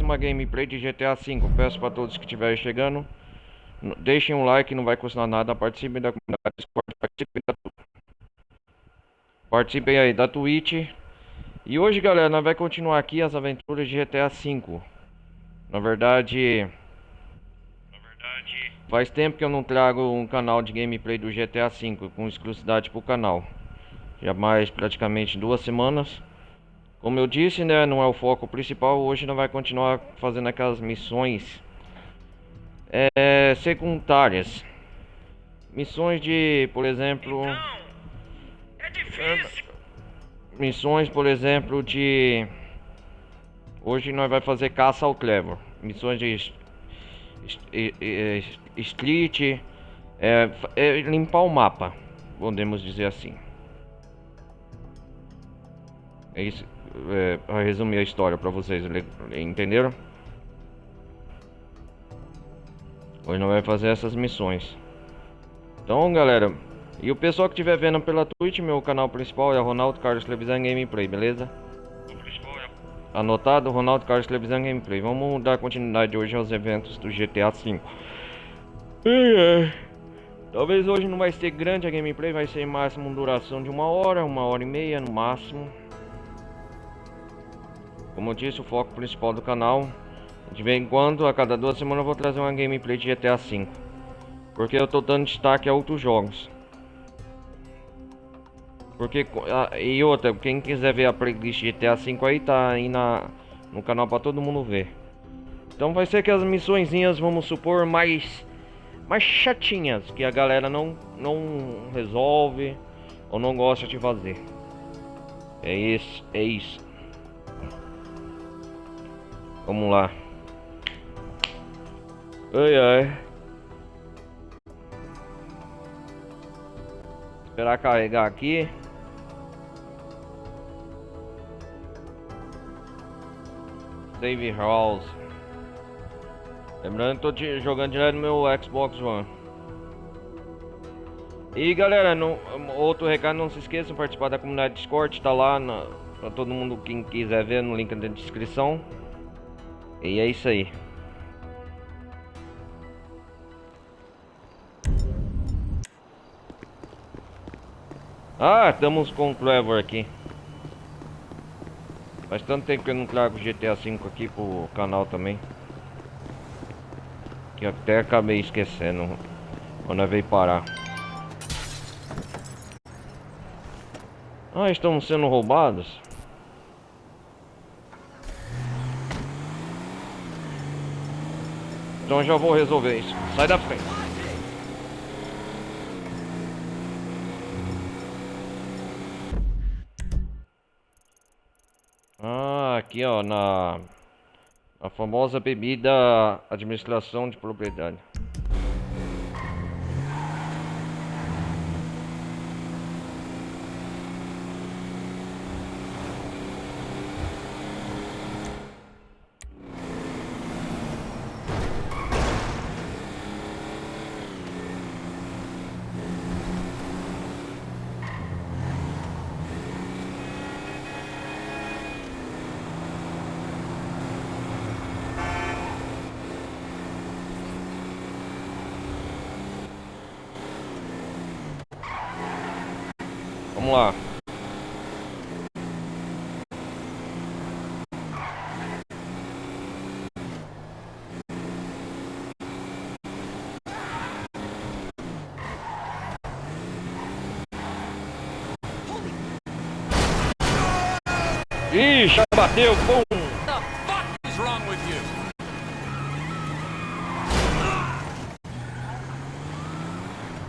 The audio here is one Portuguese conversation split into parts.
uma gameplay de GTA V. Peço para todos que estiverem chegando, deixem um like, não vai custar nada. Participem da comunidade Discord, participem aí da Twitch. E hoje, galera, nós vamos continuar aqui as aventuras de GTA V. Na verdade, faz tempo que eu não trago um canal de gameplay do GTA V com exclusividade pro canal. Já mais praticamente 2 semanas. Como eu disse, né, não é o foco principal. Hoje nós vamos continuar fazendo aquelas missões secundárias. Missões de, por exemplo... Então, é difícil. Missões, por exemplo, de... Hoje nós vamos fazer caça ao Trevor. Missões de street, limpar o mapa, podemos dizer assim. É isso, para resumir a história para vocês, entenderam? Hoje nós vamos fazer essas missões. Então, galera, e o pessoal que estiver vendo pela Twitch, meu canal principal é Ronaldo Carlos Televisão Gameplay, beleza? Anotado, Ronaldo Carlos Televisão Gameplay. Vamos dar continuidade hoje aos eventos do GTA V. Talvez hoje não vai ser grande a gameplay, vai ser máximo duração de 1h e meia no máximo. Como eu disse, o foco principal do canal. De vez em quando, a cada 2 semanas eu vou trazer uma gameplay de GTA V. Porque eu tô dando destaque a outros jogos. Porque, e outra, quem quiser ver a playlist GTA V aí, tá aí no canal pra todo mundo ver. Então vai ser que as missõezinhas, vamos supor, mais chatinhas, que a galera não resolve ou não gosta de fazer. É isso. Vamos lá. Ai. Esperar carregar aqui. Save House. Lembrando que tô jogando direto no meu Xbox One. E galera, outro recado, não se esqueçam de participar da comunidade Discord. Tá lá pra todo mundo, quem quiser ver, no link da descrição. E é isso aí. Estamos com o Trevor aqui. Faz tanto tempo que eu não trago GTA V aqui pro canal também, que eu até acabei esquecendo quando eu veio parar. Estamos sendo roubados. Então eu já vou resolver isso. Sai da frente. Aqui ó, na famosa bebida administração de propriedade. Vamos lá. Ih, já bateu, bom. What the fuck is wrong with you?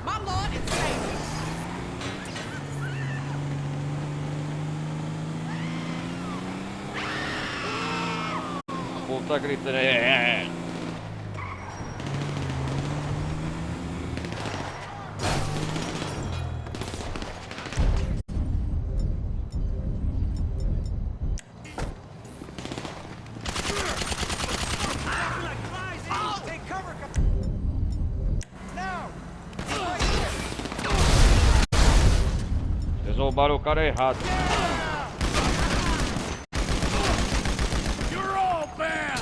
My Lord and Savior. O povo tá gritando. Eles roubaram o cara errado. You're all bad.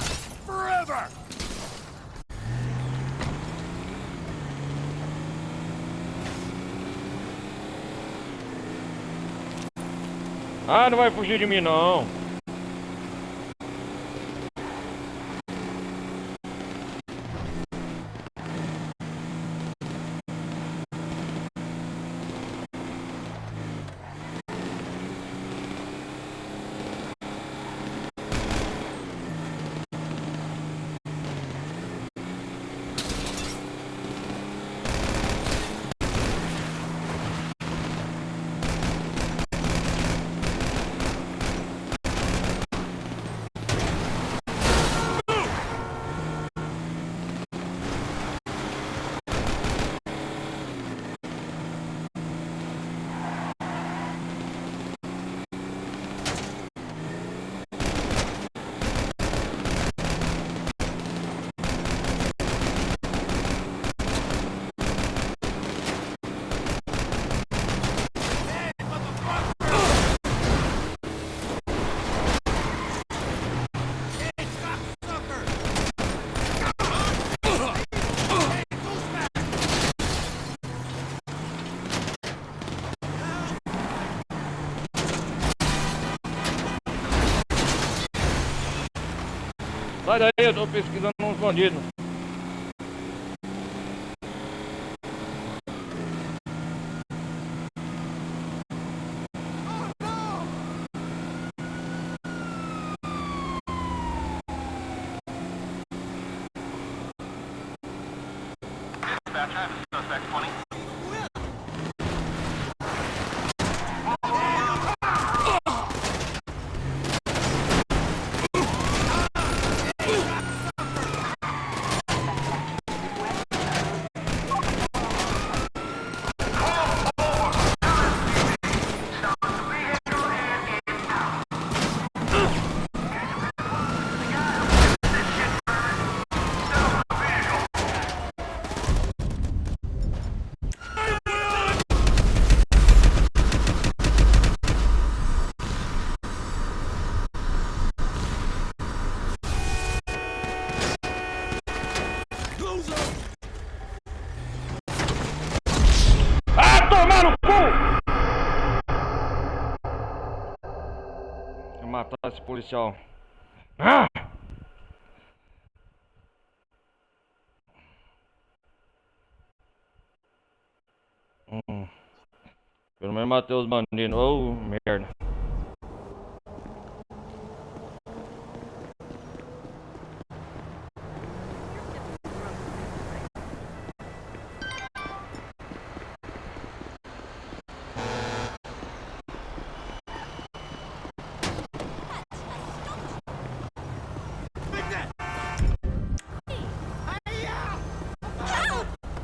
Ah, não vai fugir de mim não. Sai daí, eu tô pesquisando uns bandidos. Vou matar esse policial. Ah! Pelo menos matei os bandidos. Oh, merda.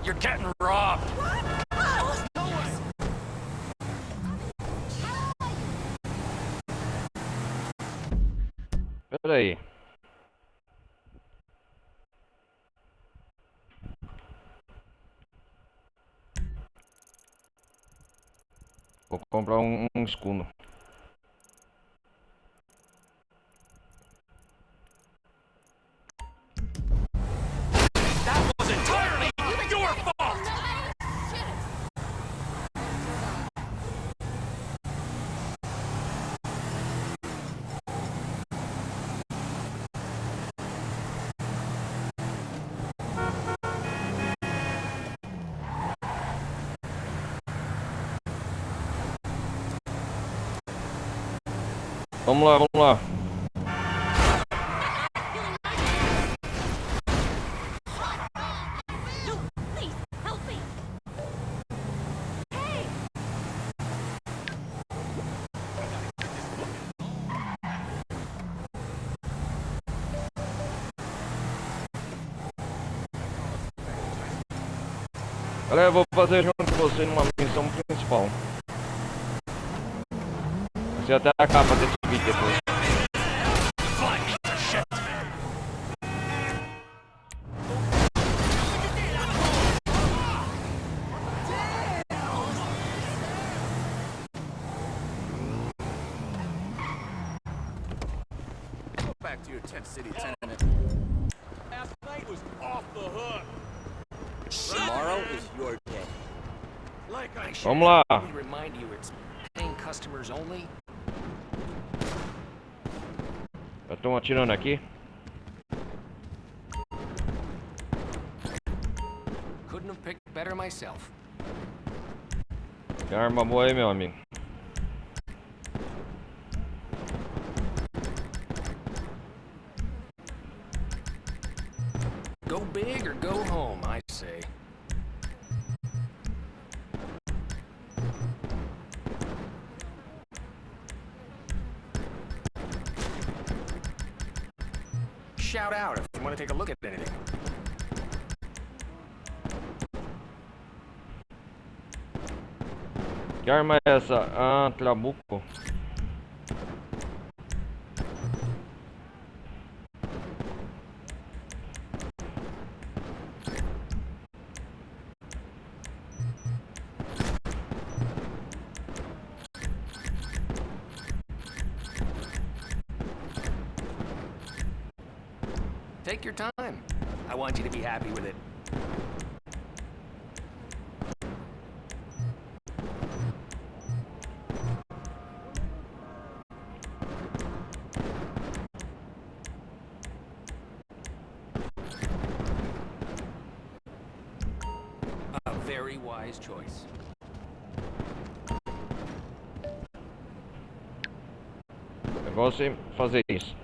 You're getting robbed. Pera aí. Vou comprar um escudo. That was entirely your fault. Vamos lá, vamos lá. Galera, eu vou fazer junto com você numa missão principal. Vai ser até a capa desse vídeo depois. Back to your tent city tenement. Last night was off the hook. Tomorrow is your day. Like I Vamos lá. We remind you it's paying customers only. Estão atirando aqui. Couldn't have picked better myself. Tem arma boa aí, meu amigo. Go big or go home, I say. Shout out if you want to take a look at anything. Que arma é essa? Ah, trabuco. Take your time. I want you to be happy with it. A very wise choice. O negócio é fazer isso.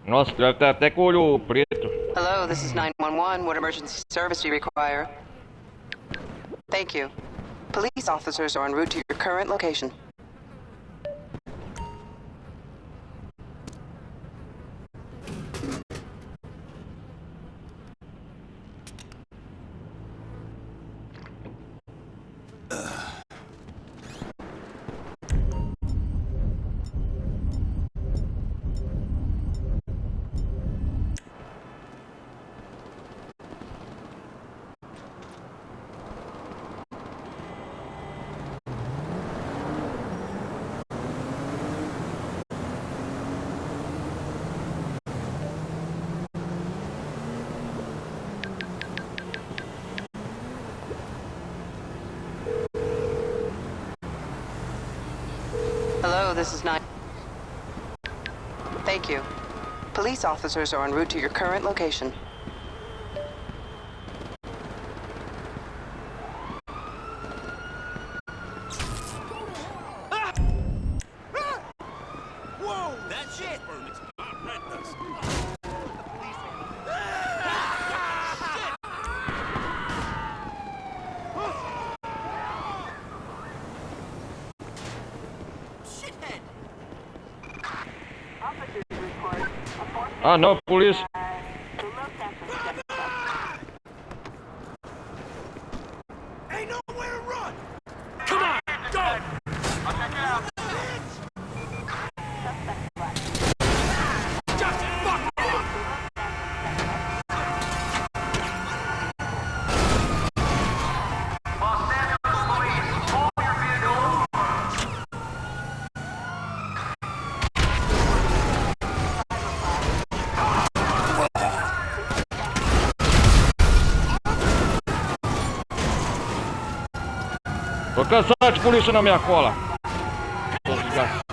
Nossa, deve estar até com o olho preto. Hello, this is 911. What emergency service do you require? Thank you. Police officers are en route to your current location. Hello, this is 9. Thank you. Police officers are en route to your current location. Whoa! That shit! Horrendous. Ah, não, polícia. Ain't nowhere to run! Come on, go! Just fuck off! Tô cansado de polícia na minha cola. Tô desgraçado.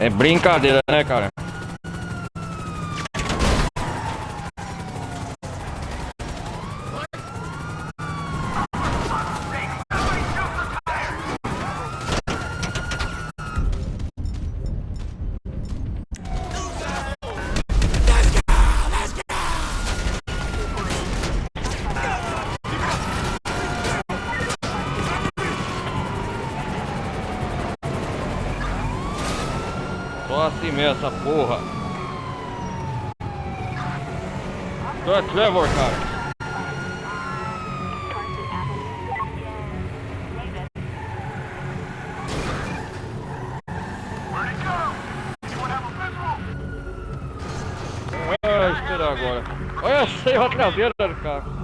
É brincadeira, né, cara? assim mesmo, essa porra. Tu é Trevor, cara. Olha, esperar agora. Olha, saiu a traseira do carro.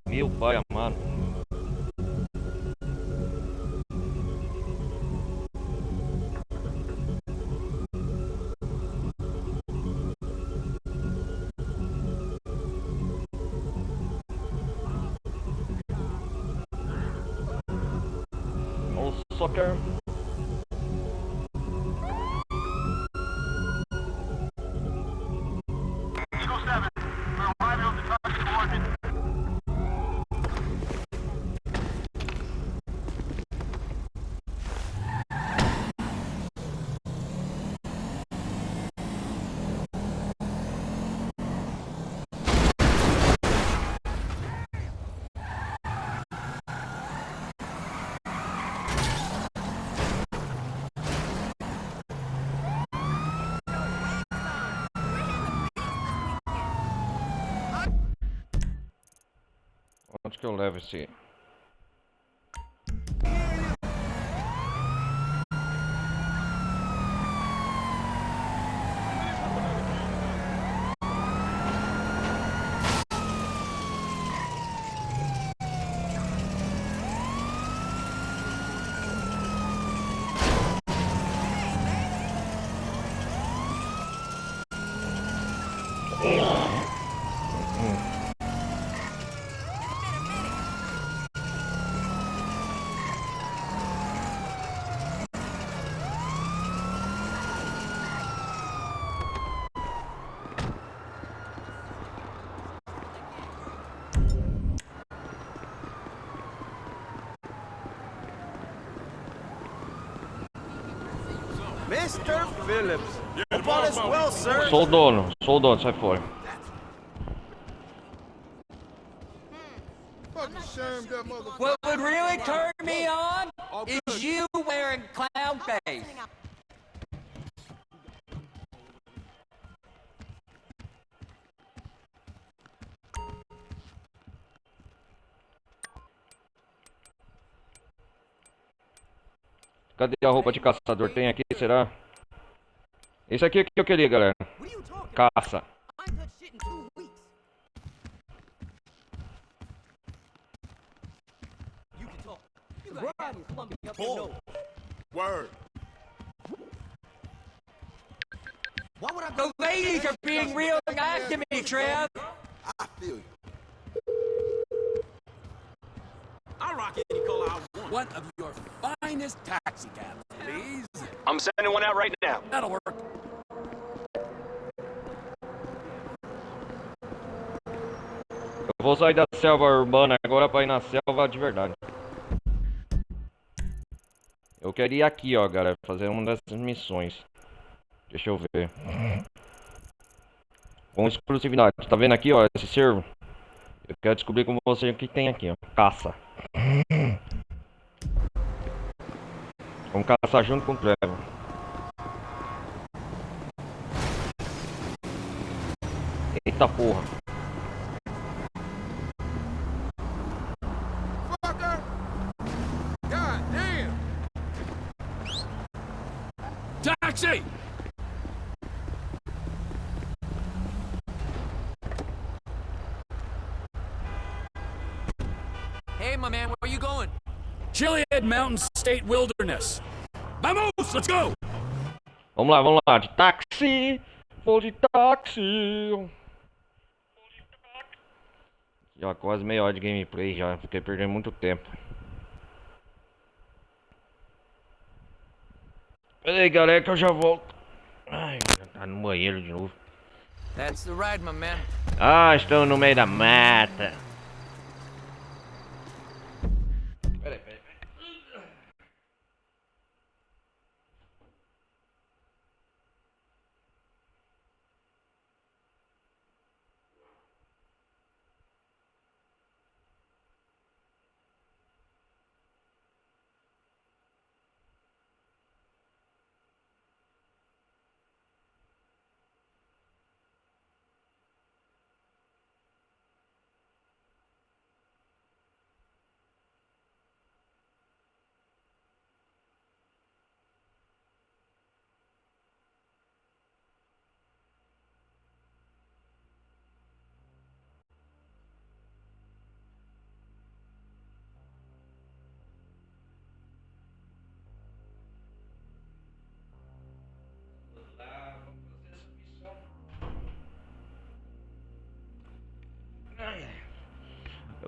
Meu pai amado. O soccer. Onde que eu levo esse? Mr. Phillips. Hope all is well, sir. Sou o dono, sai fora. What would really turn me on is you wearing clown face. Cadê a roupa de caçador? Tem aqui, será? Esse aqui é que eu queria, galera. Caça. Word. The ladies are being real nice to me, Trev. I feel you. I'll rock any color I want. One of your finest taxi cabs, please. I'm sending one out right now. That'll work. Eu vou sair da selva urbana agora pra ir na selva de verdade. Eu quero ir aqui, ó, galera, fazer uma dessas missões. Deixa eu ver. Com exclusividade. Tá vendo aqui, ó, esse servo? Eu quero descobrir com você o que tem aqui, ó. Caça. Vamos caçar junto com o Trevor. Eita porra. God damn. Taxi! Hey, my man, where are you going? Chiliad Mountain State Wilderness. Vamos, let's go! Vamos lá, de táxi! Vou de táxi! Já quase meia hora de gameplay já, fiquei perdendo muito tempo. Pera aí, galera, que eu já volto. Ai, tá no banheiro de novo. That's the ride, my man. Ah, estou no meio da mata. Pera aí.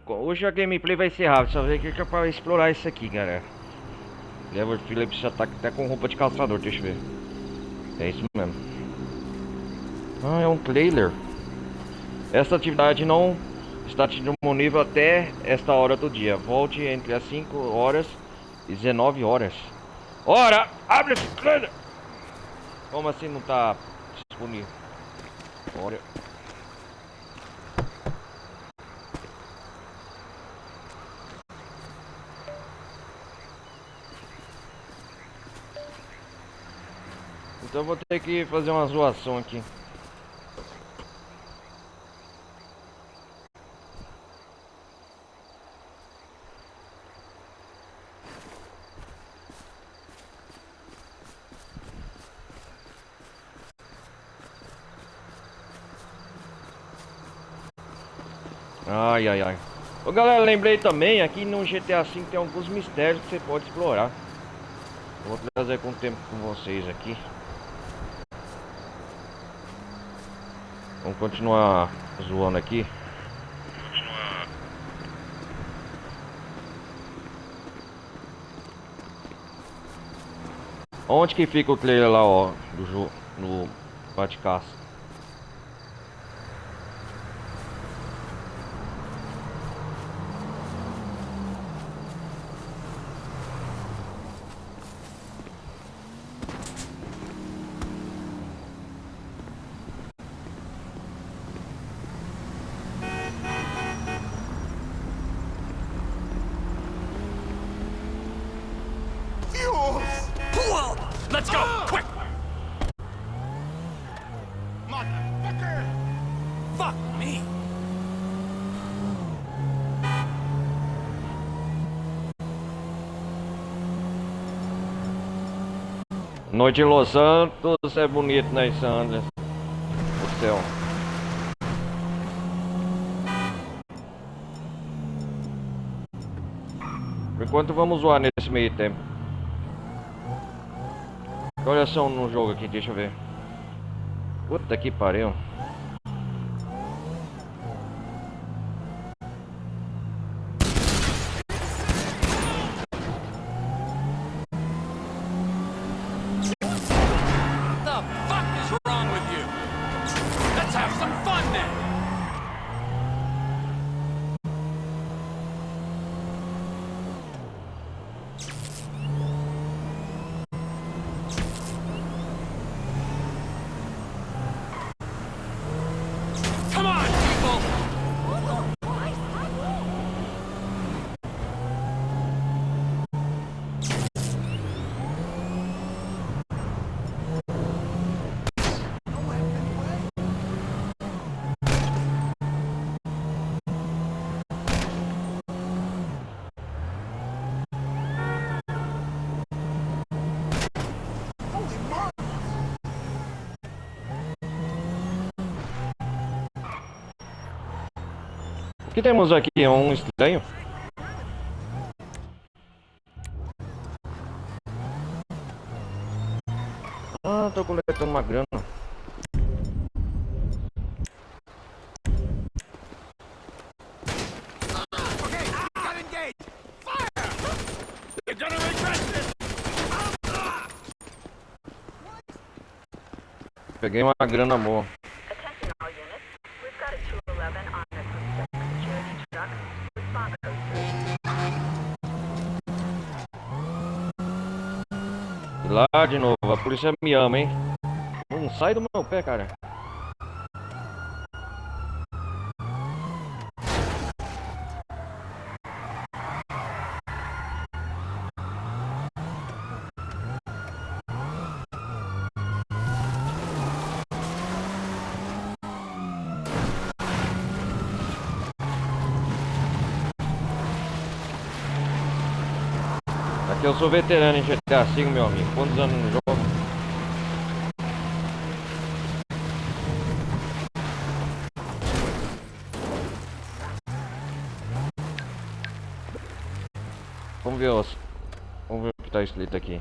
hoje a gameplay vai ser rápida, só ver que é pra explorar isso aqui, galera. Trevor Phillips já tá até com roupa de caçador, deixa eu ver. É isso mesmo. Ah, é um trailer. Essa atividade não está disponível até esta hora do dia. Volte entre as 5 horas e 19 horas. Ora, abre esse trailer! Como assim não tá disponível? Olha. Então eu vou ter que fazer uma zoação aqui. Ai, ai, ai. Ô, galera, lembrei também, aqui no GTA V tem alguns mistérios que você pode explorar. Eu vou trazer com o tempo com vocês aqui. Vamos continuar zoando aqui. Onde que fica o trailer lá, ó, do jogo, no bate-caça? Pull up! Let's go! Quick! Motherfucker! Fuck me! Noite em Los Santos é bonito, né, Sandra? O céu. Por enquanto vamos zoar nesse meio tempo. Olha só no jogo aqui, deixa eu ver. Puta que pariu. What the fuck is wrong with you? Let's have some fun then! Come on, people! O que temos aqui? É um estranho? Ah, tô coletando uma grana. Got engaged! Fire! You're gonna regret this! Peguei uma grana boa. Attention all units. We've got a 211 on the security truck. Response code 3. Lá de novo, a polícia me ama, hein? Não sai do meu pé, cara. Aqui eu sou veterano em GTA V, meu amigo. Quantos anos no jogo? Vamos ver o que está escrito aqui.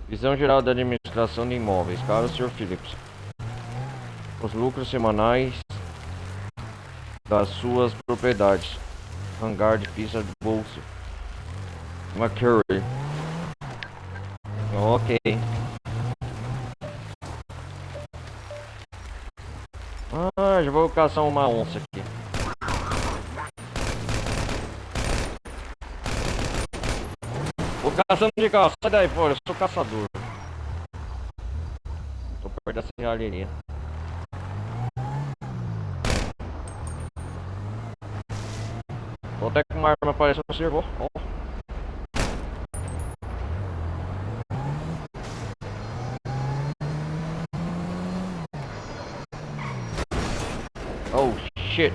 Visão geral da administração de imóveis. Caro Sr. Phillips, os lucros semanais das suas propriedades Hangar de pista de bolso. McCurry. Ok. Ah, já vou caçar uma onça aqui. Vou caçando de carro. Sai daí fora, eu sou caçador. Tô perto dessa serralheria. Tô até com uma arma parecendo um servo. Ó. Oh shit.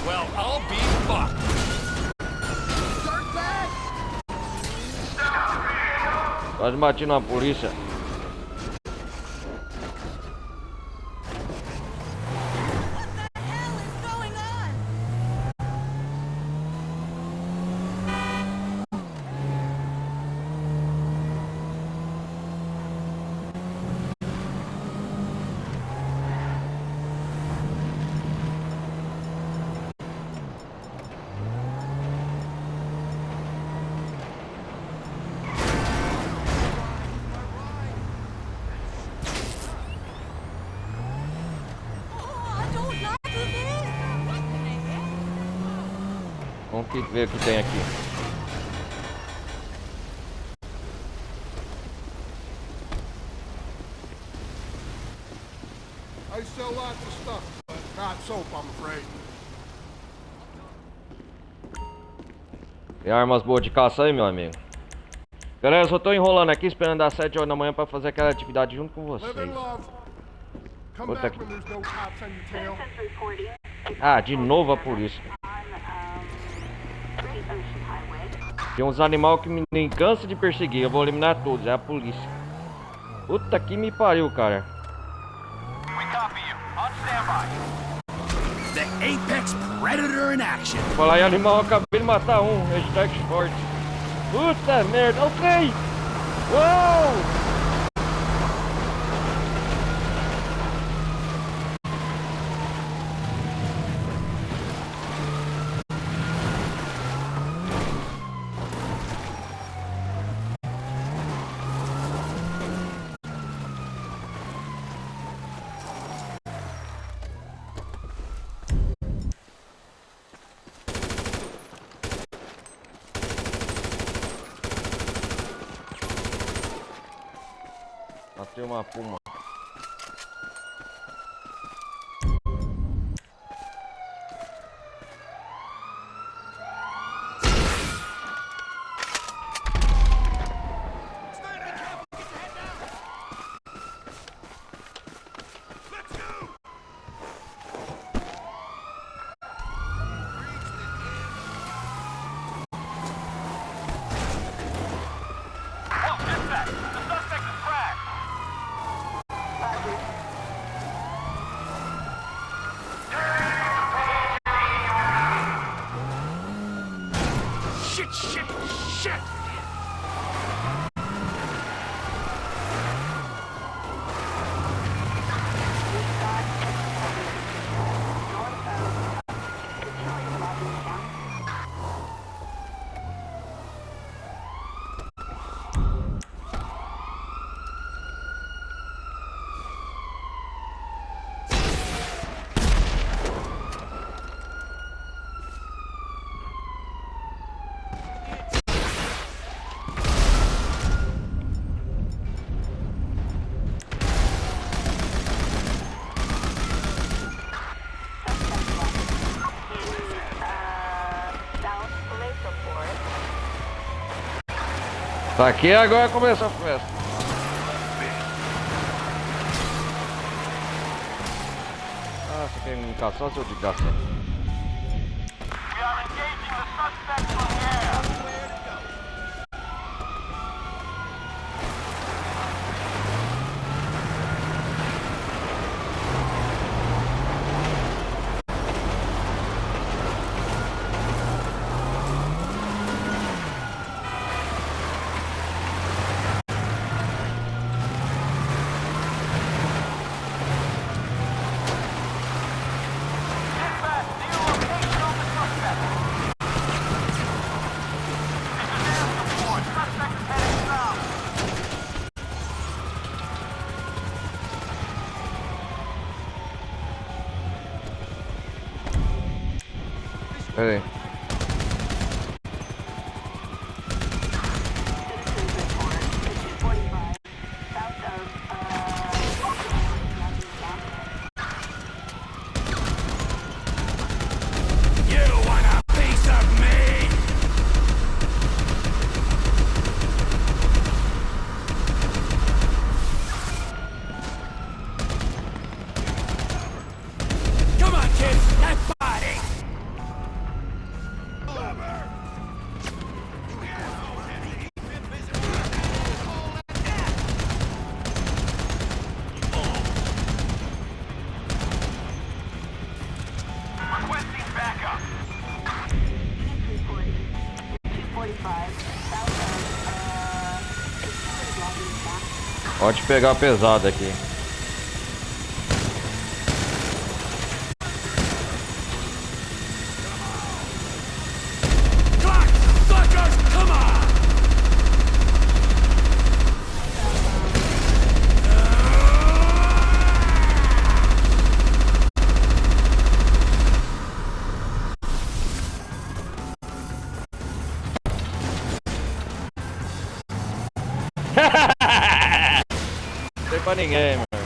Well, I'll be fucked. Quase bati na polícia. Vamos ver o que tem aqui. I sell lots of stuff, but not soap, I'm afraid. Tem armas boas de caça aí, meu amigo. Galera, eu só tô enrolando aqui, esperando das 7 horas da manhã pra fazer aquela atividade junto com vocês. Live and love. Come Puta back que... when there's no cops on your tail. Citizens reporting Ah, de novo a polícia. on Great Ocean Highway. Tem uns animais que me cansa de perseguir. Eu vou eliminar todos, é a polícia. Puta que me pariu, cara. We copy you. On standby. The Apex Predator in action. Falar em animal, eu acabei de matar um. Hashtag esporte. Puta merda, ok! Uou! Matei uma puma. Shit! Tá aqui agora começa a festa. Ah, você quer me caçar, seu de caça? We are engaging the suspect from the air. Pera aí. You want a piece of me? Come on, kids, let's party! Requesting backup. 245, south of, security lobby back. Pode pegar pesado aqui. Clock, suckers, come on! Não tem pra ninguém, meu irmão.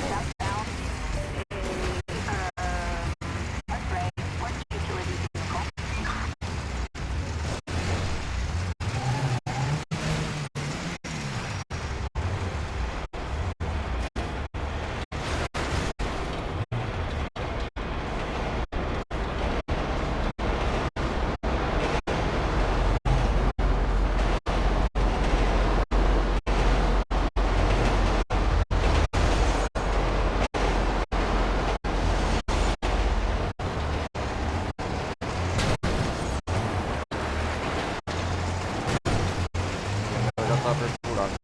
Já tá perfurado.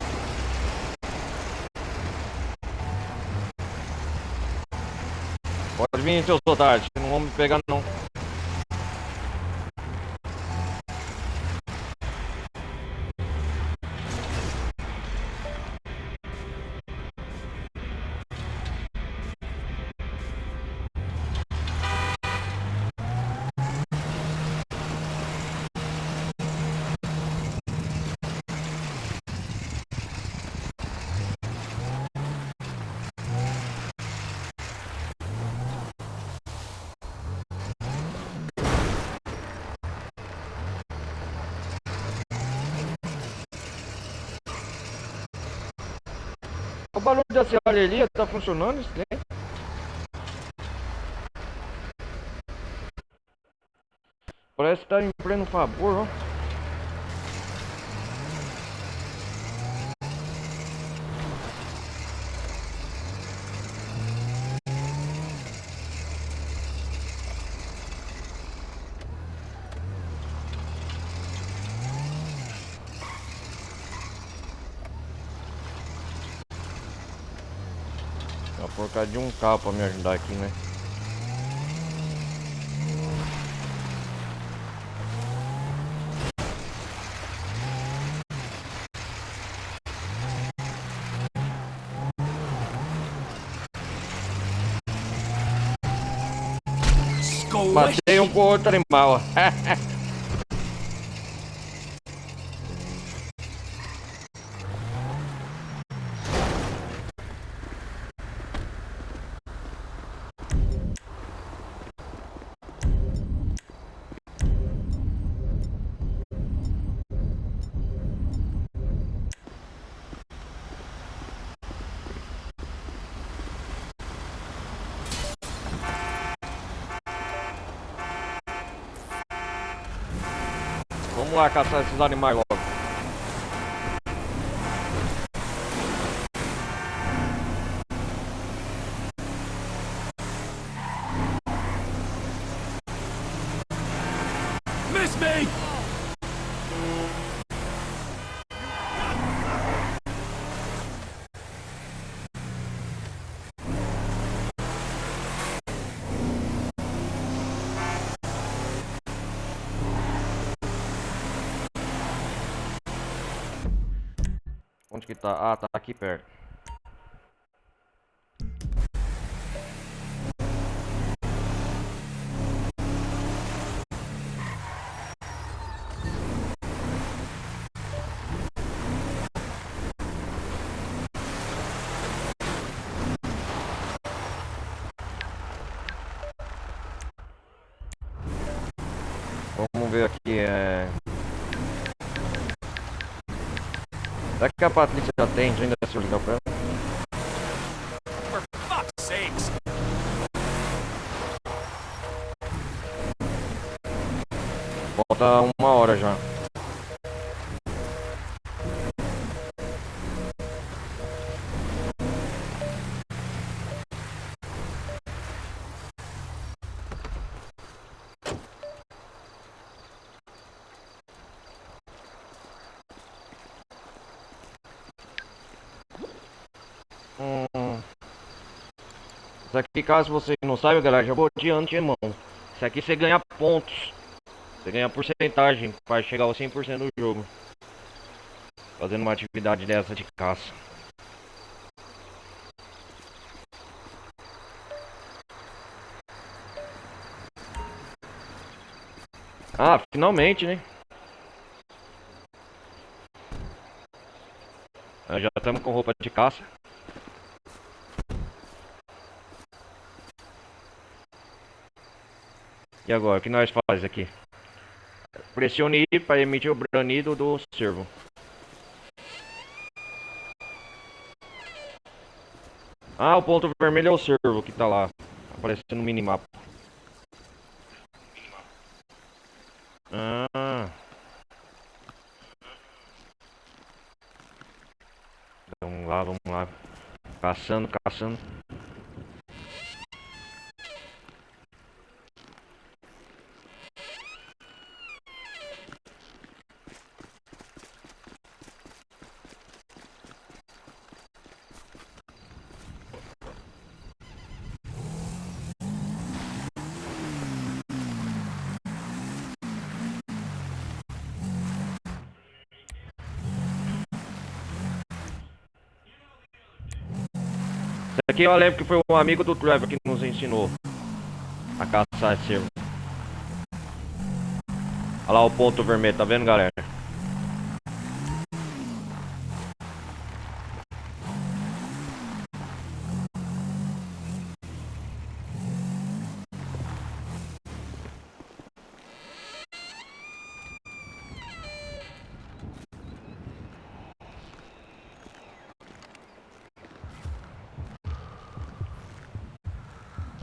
Pode vir, seus otários, não vão me pegar não. O balão de acessório ali tá funcionando isso daí? Parece que tá em pleno favor, ó. A porcaria de um carro pra me ajudar aqui, né? Matei um com o outro animal. Vamos lá caçar esses animais logo. Miss me! Onde que tá? Ah, tá aqui perto. Vamos ver aqui, será que a Patrícia atende ainda se eu ligar pra ela? For fuck's sakes. Falta 1 hora já. Isso aqui, caso você não saiba, galera, já vou adiante, irmão. Isso aqui você ganha pontos. Você ganha porcentagem para chegar ao 100% do jogo. Fazendo uma atividade dessa de caça. Ah, finalmente, né? Já estamos com roupa de caça. E agora, o que nós faz aqui? Pressione I para emitir o branido do servo. Ah, o ponto vermelho é o servo que tá lá, aparecendo no minimapa. Ah. Vamos lá. Caçando. Isso aqui eu lembro que foi um amigo do Trevor que nos ensinou a caçar esse cervo. Olha lá o ponto vermelho, tá vendo, galera?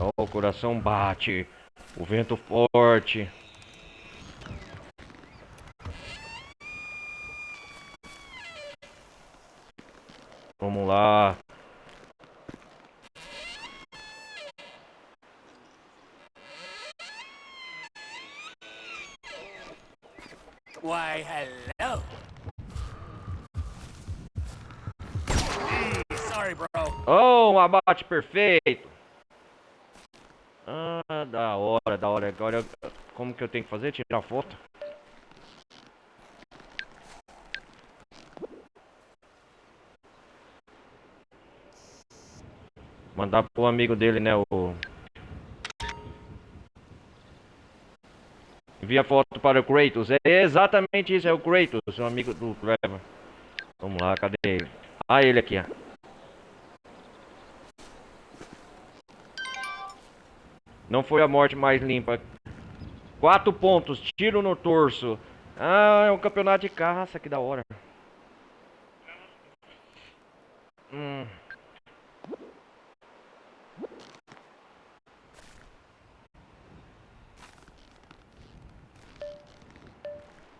Oh, o coração bate, o vento forte. Vamos lá. Why, hello. Sorry, bro. Oh, um abate perfeito. Ah, da hora. Agora, como que eu tenho que fazer? Tirar foto? Mandar pro amigo dele, né? Envia foto para o Kratos. É exatamente isso, é o Kratos, seu amigo do Trevor. Vamos lá, cadê ele? Ah, ele aqui, ó. Não foi a morte mais limpa. 4 pontos, tiro no torso. Ah, é um campeonato de caça, que da hora.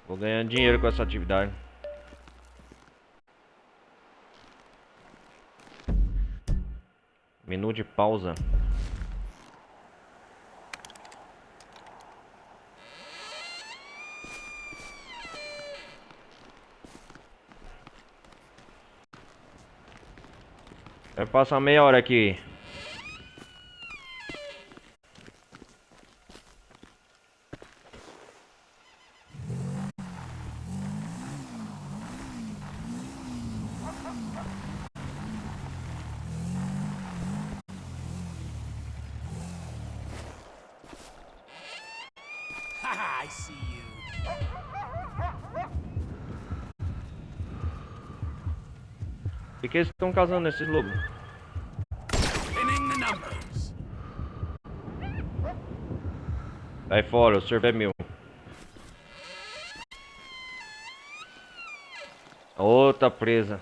Vou ganhar dinheiro com essa atividade. Menu de pausa. Vai passar meia hora aqui. Haha, I see you. Por que eles estão casando nesses lobos? Pinning the numbers. Vai fora, o servo é meu. Outra presa.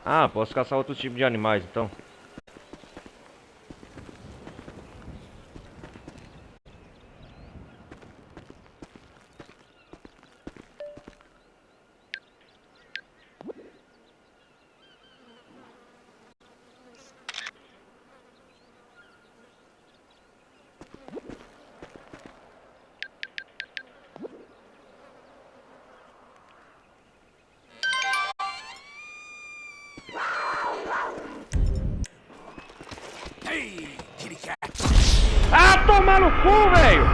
Ah, posso caçar outro tipo de animais então. Hey, kitty cat. Ah, toma no cu, velho!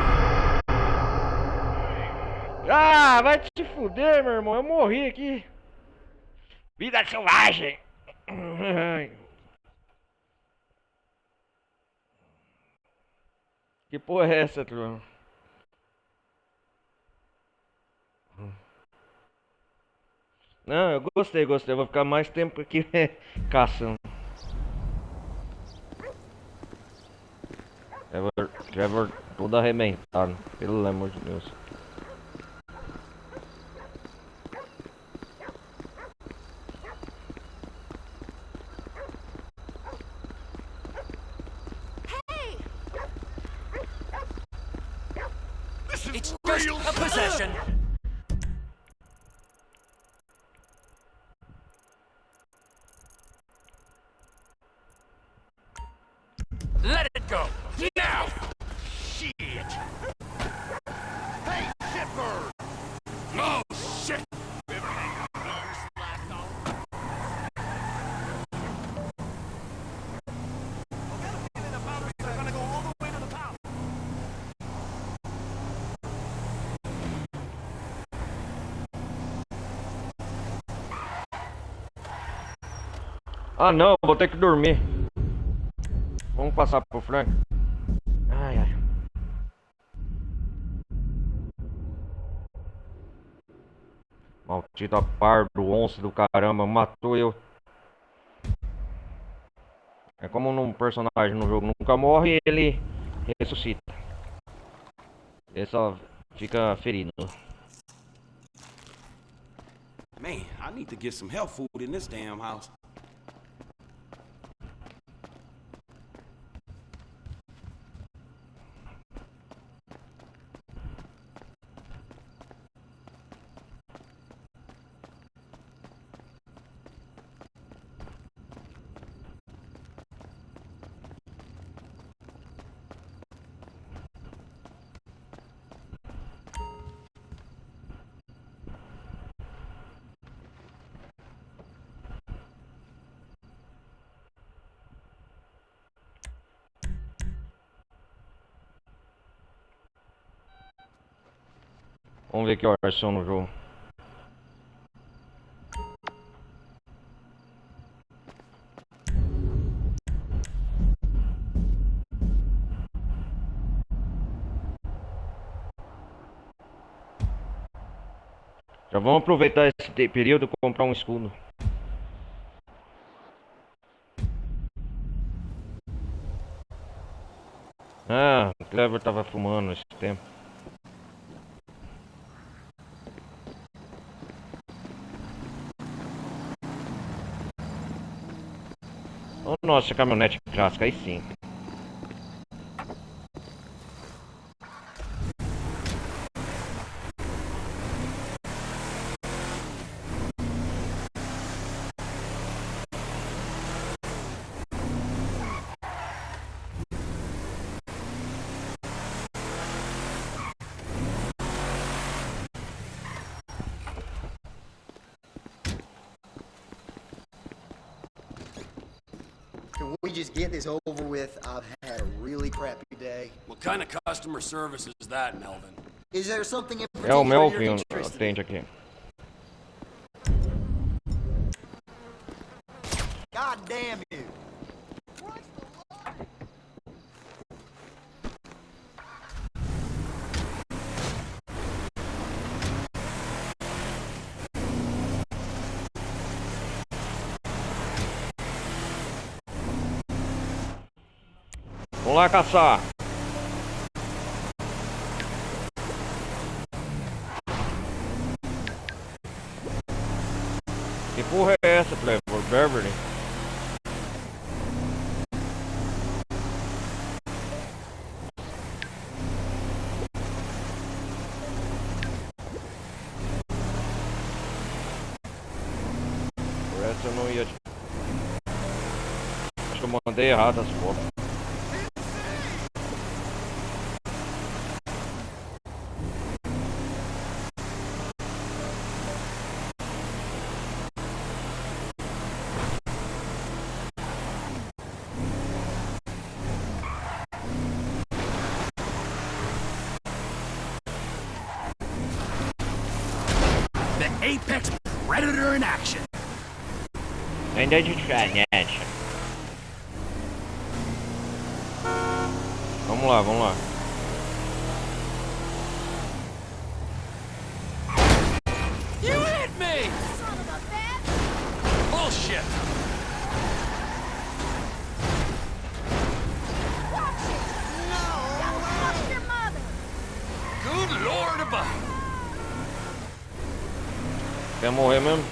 Ah, vai te fuder, meu irmão. Eu morri aqui. Vida selvagem. Que porra é essa, turma? Não, eu gostei. Eu vou ficar mais tempo aqui caçando. Trevor todo arrebentado, pelo amor de Deus. It's just a possession. Let it go. Now. Shit. Hey, shitbird! Oh, shit. They're gonna go all the way to the top. Ah não, vou ter que dormir. Vamos passar pro Frank. Ai, ai. Maldita pardo, onça do caramba, matou eu. É como num personagem no jogo nunca morre, ele ressuscita. Ele só fica ferido. Man, I need to get some health food in this damn house. Vamos ver que horas são no jogo. Já vamos aproveitar esse período e comprar um escudo. Ah, o Clever tava fumando esse tempo. Oh, nossa, caminhonete clássica, aí sim. Can we just get this over with? I've had a really crappy day. What kind of customer service is that, Melvin? Is there something in É o particular Melvin you're o interested in? atende aqui. God damn you! Vamos lá caçar. Que porra é essa, Playboy Beverly? Por essa eu não ia... Acho que eu mandei errado as fotos. The apex predator in action. Ainda de diferente. Vamos lá, vamos lá. You hit me! Bullshit! Good lord above! Quer morrer mesmo?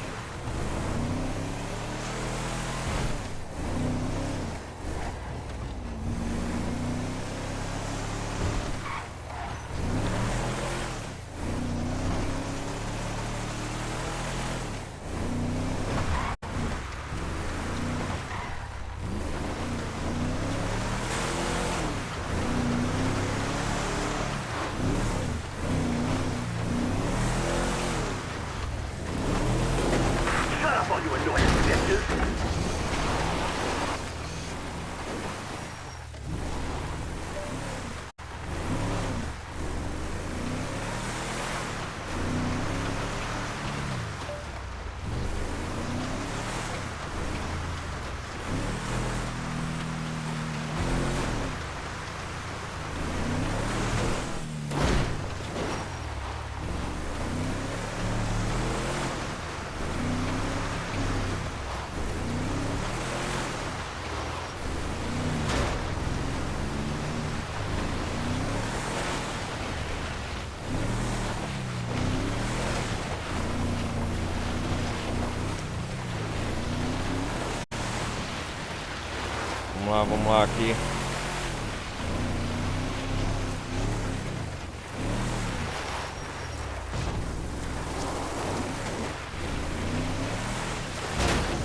Vamos lá aqui.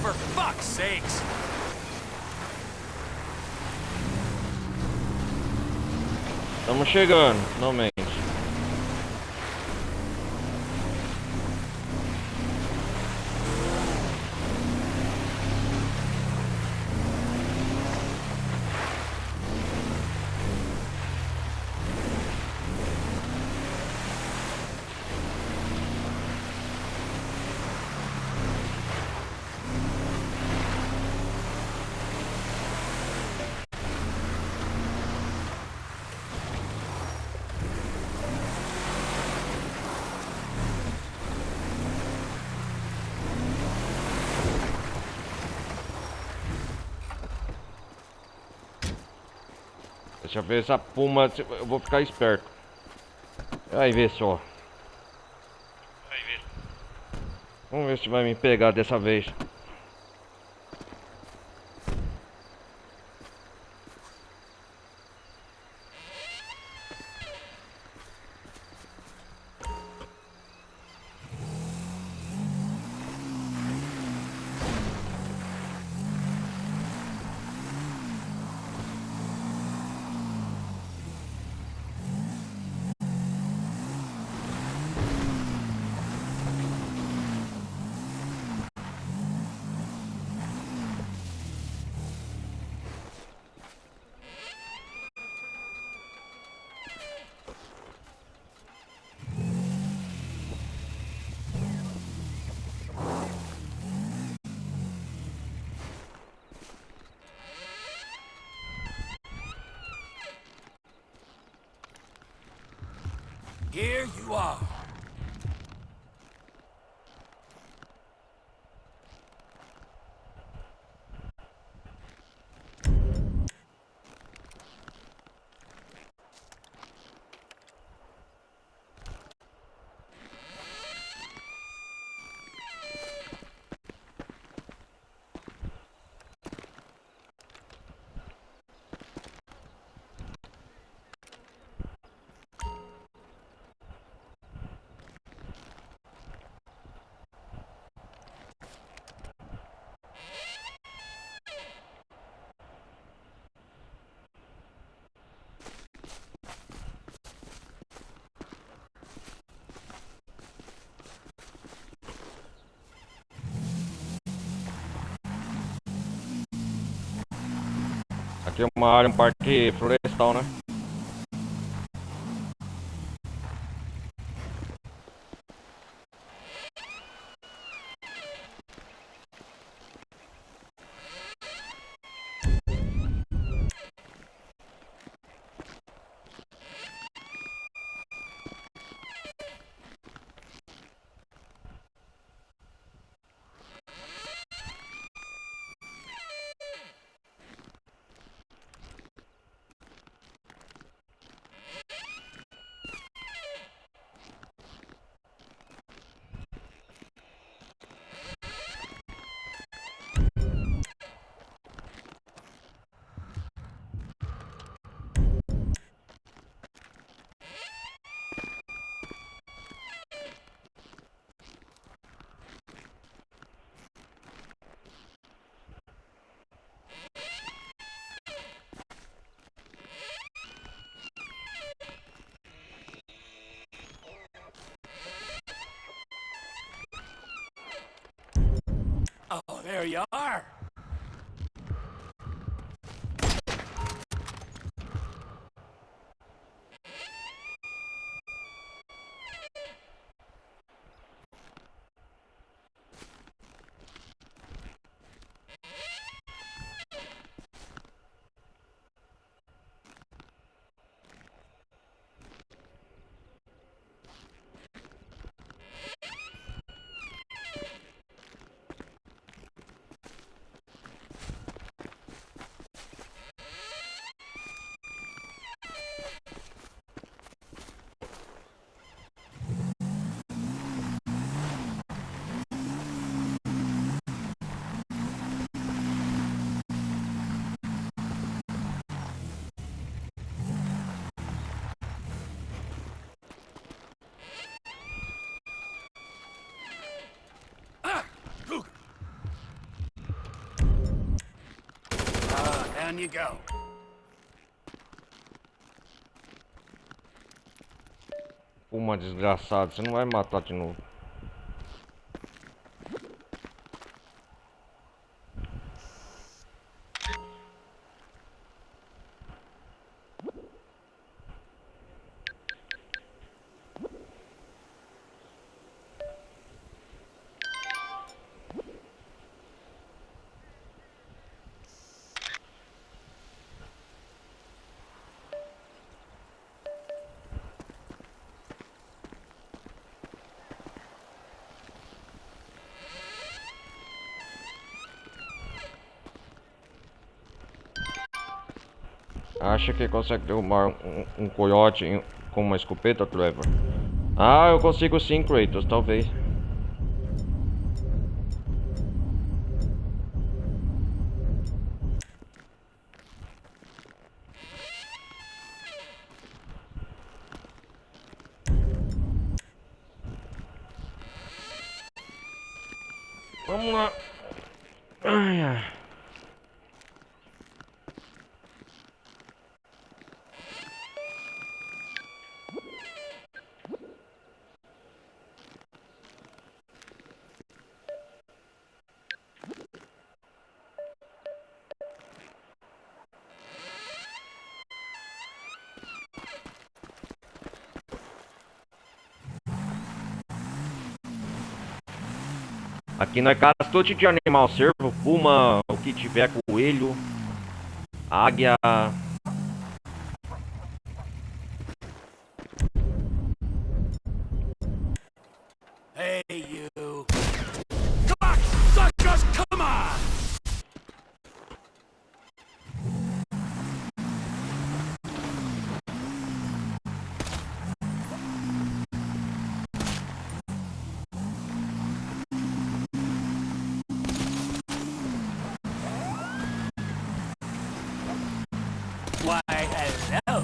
For fuck's sakes! Estamos chegando, finalmente. Deixa eu ver essa puma, eu vou ficar esperto. Aí vê só. Vamos ver se vai me pegar dessa vez. Here you are. Aqui é uma área, um parque florestal, né? Oh, there you are. Down you go. Uma desgraçada, você não vai me matar de novo. Acha que consegue derrubar um coiote com uma escopeta, Trevor? Ah, eu consigo sim, Kratos, talvez. Vamos lá. Ai, ai. Aqui nós caça todo tipo de animal, cervo, puma, o que tiver, coelho, águia. Hey, you. Cocksuckers, come on! Why, hello.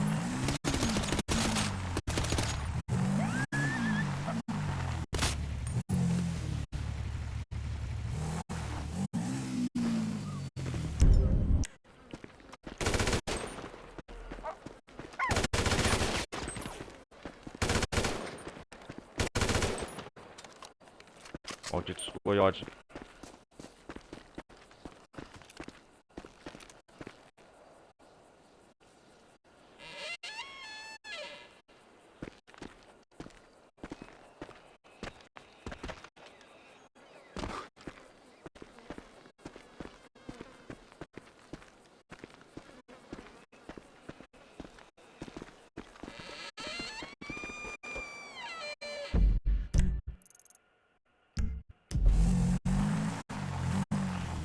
Malditos coiotes.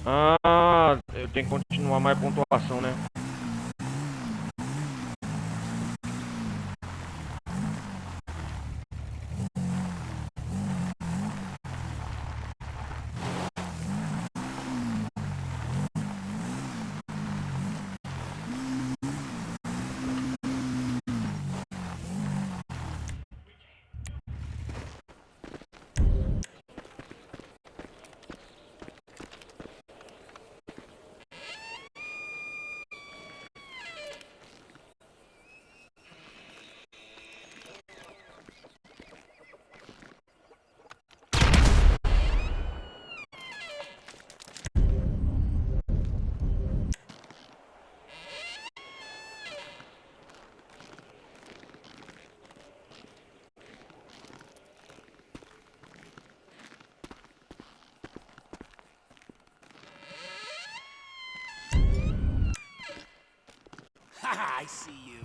Ah, eu tenho que continuar mais pontuação, né? I see you.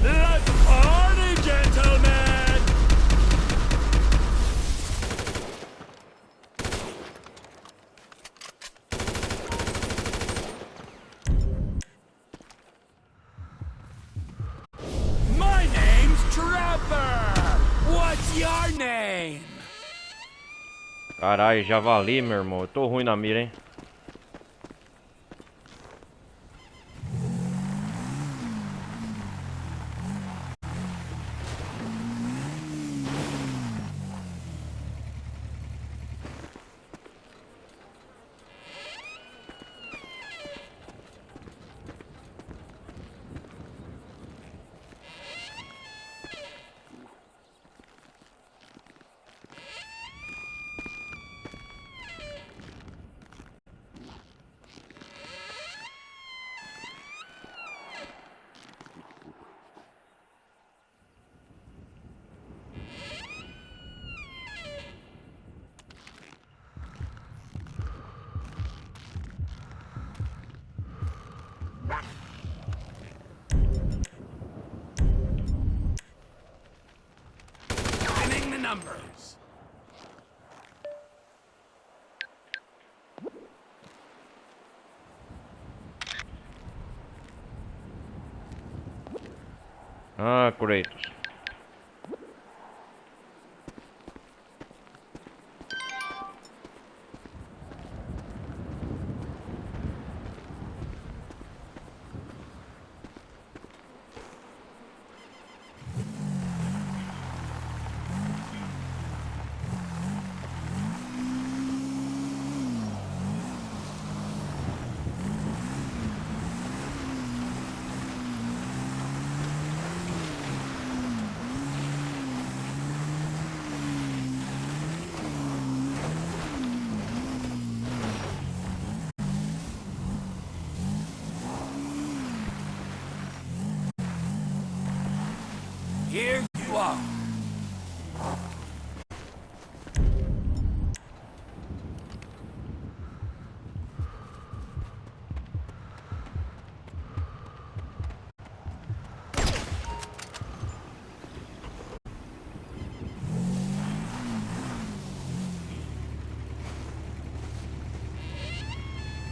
Let's party, gentlemen! My name's Trevor! What's your name? Caralho, javali, meu irmão. Eu tô ruim na mira, hein? Winning the numbers. Ah, Kratos. Here you are.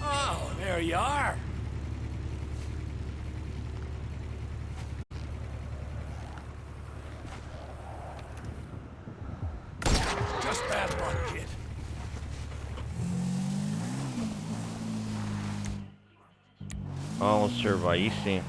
Oh, there you are. Just bad luck, kid. Vamos observar aí sim.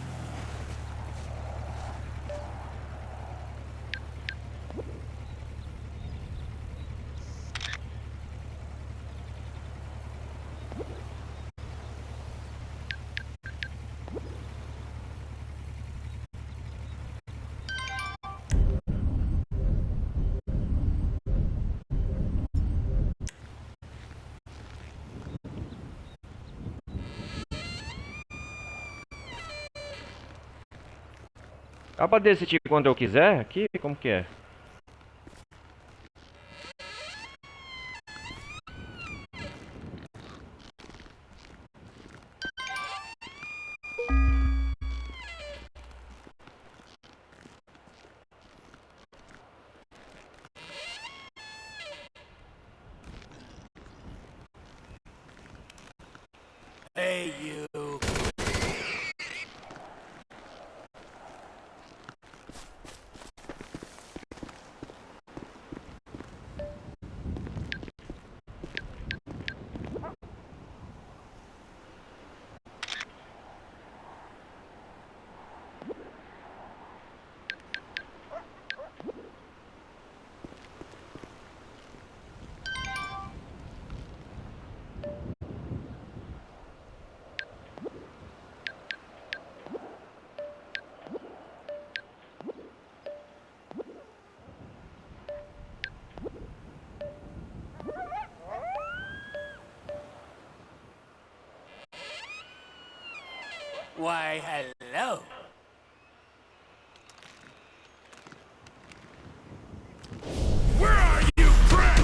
Dá pra decidir quando eu quiser aqui? Como que é? Hey, you. Why, hello. Where are you, Brent?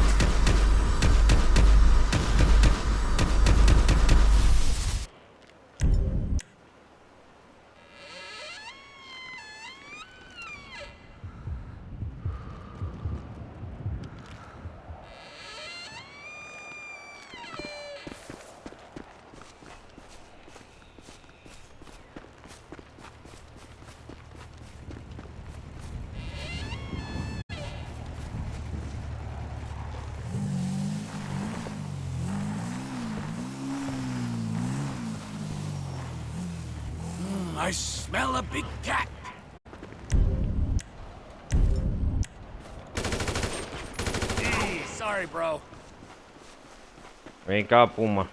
I smell a big cat. Sorry, bro. Vem cá, Puma.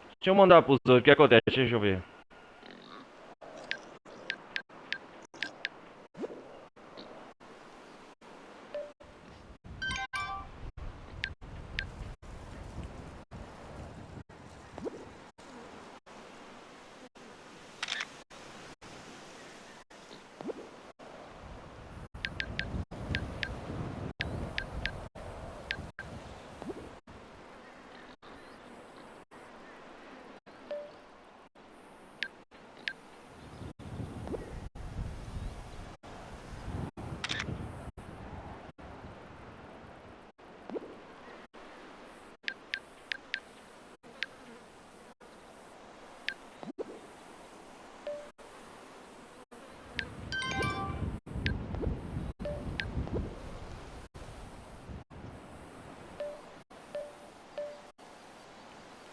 Deixa eu mandar pros outros. O que acontece? Deixa eu ver.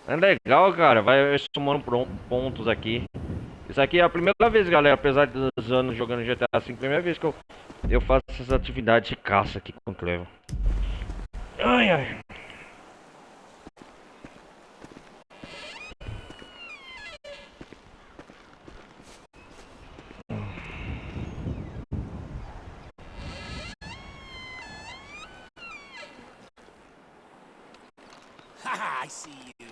É legal, cara, vai somando pontos aqui. Isso aqui é a primeira vez, galera, apesar dos anos jogando GTA V, primeira vez que eu faço essas atividades de caça aqui com o Clevo. Ai, ai. Haha, I see you.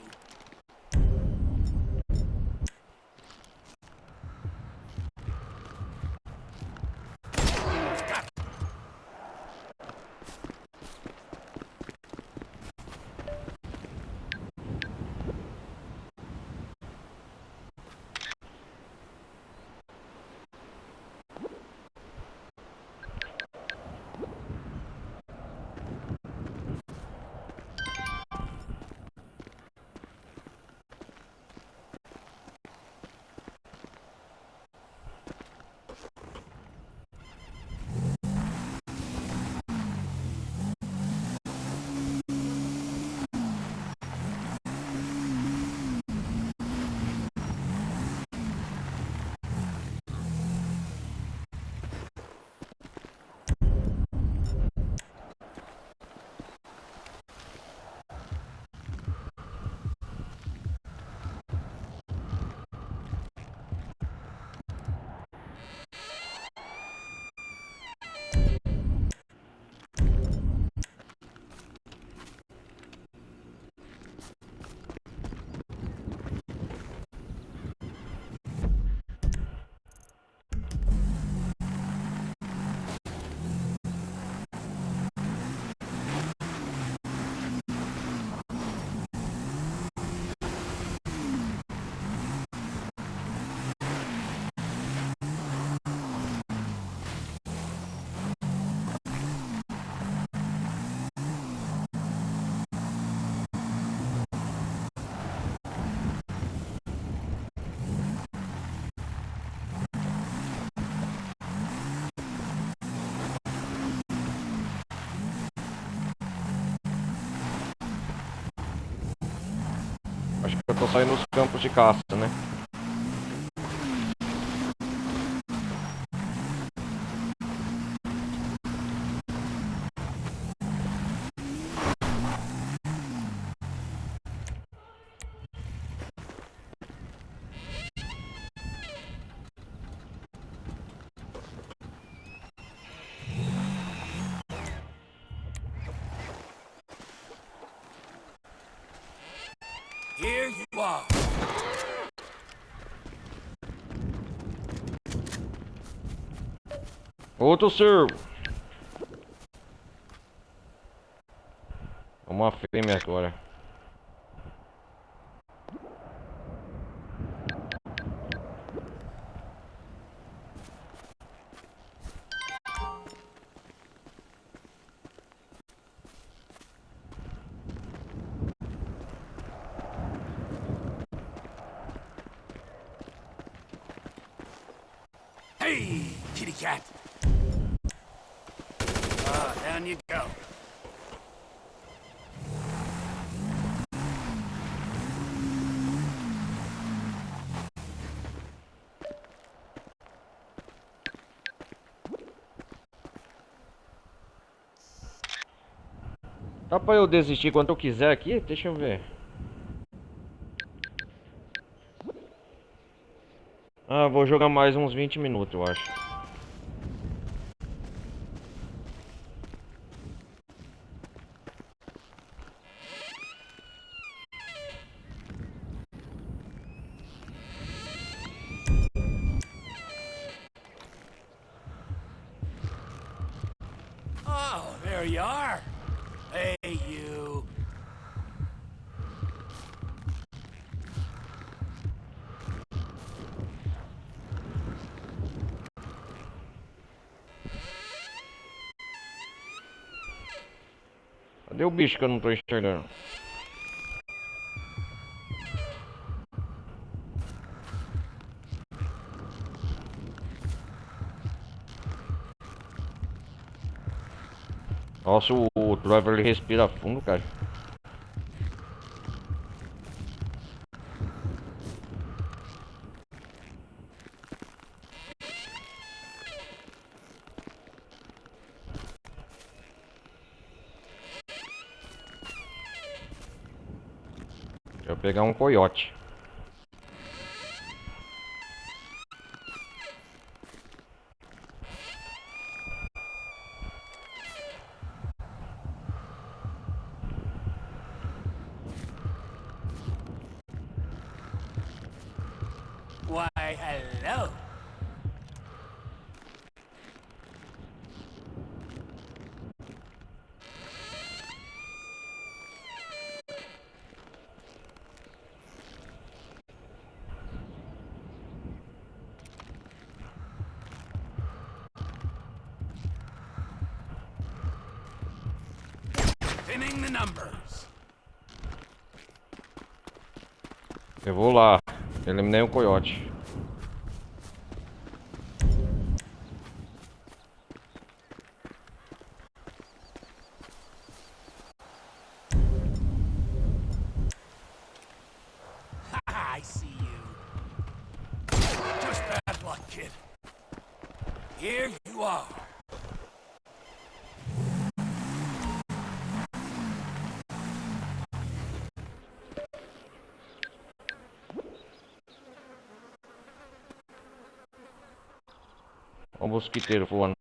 Tô saindo dos campos de caça, né? Here you are. Outro servo. Uma fêmea agora. Hey, kitty cat. Down you go. Dá pra eu desistir quando eu quiser aqui? Deixa eu ver. Ah, vou jogar mais uns 20 minutos, eu acho. Oh, there you are. Hey, you. Cadê o bicho que eu não tô enxergando? Nossa, o driver ele respira fundo, cara. Deixa eu pegar um coiote. Why, hello. Pinning the numbers. Eu vou lá. Eliminei um coiote. I see you. Just bad luck, kid. Here you are. Ó o mosquiteiro voando.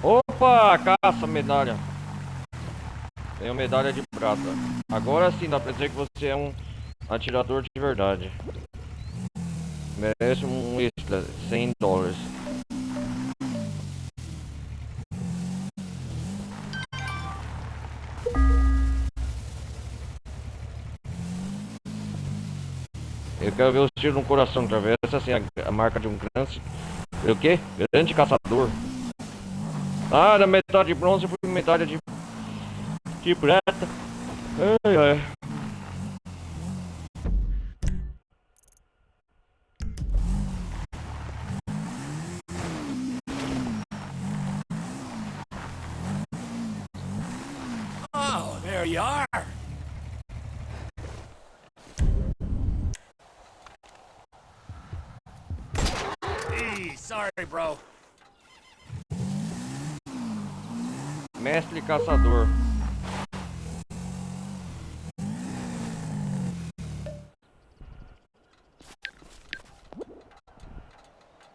Opa, caça, medalha. Tenho medalha de prata. Agora sim dá pra dizer que você é um atirador de verdade. Merece um extra, $100. Eu quero ver os tiros no coração, atravessa assim a marca de um grande. O quê? Grande caçador. Ah, da medalha de bronze foi medalha de prata. Ai, ai. you are. Sorry, bro. Mestre caçador.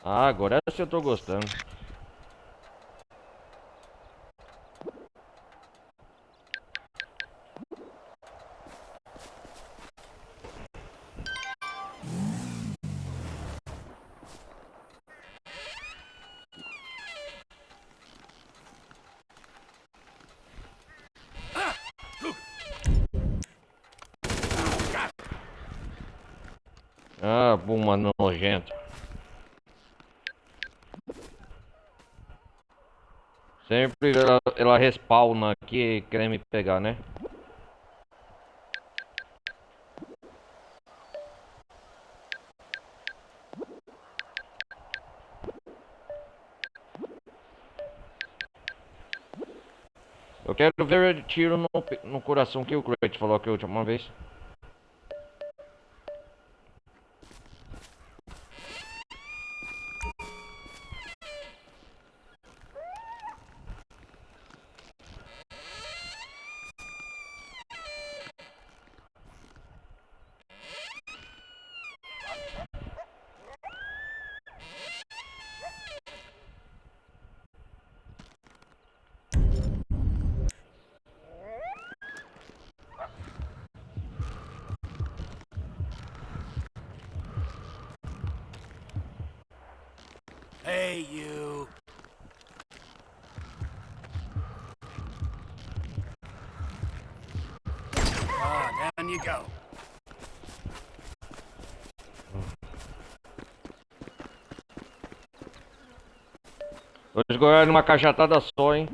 Ah, agora essa eu tô gostando. Ah, buma nojento. Sempre ela respawna aqui querendo me pegar, né? Eu quero ver tiro no coração que o Crate falou aqui a última vez. Hey, you. Oh, down you go. Dois goiás numa cachatada só, hein?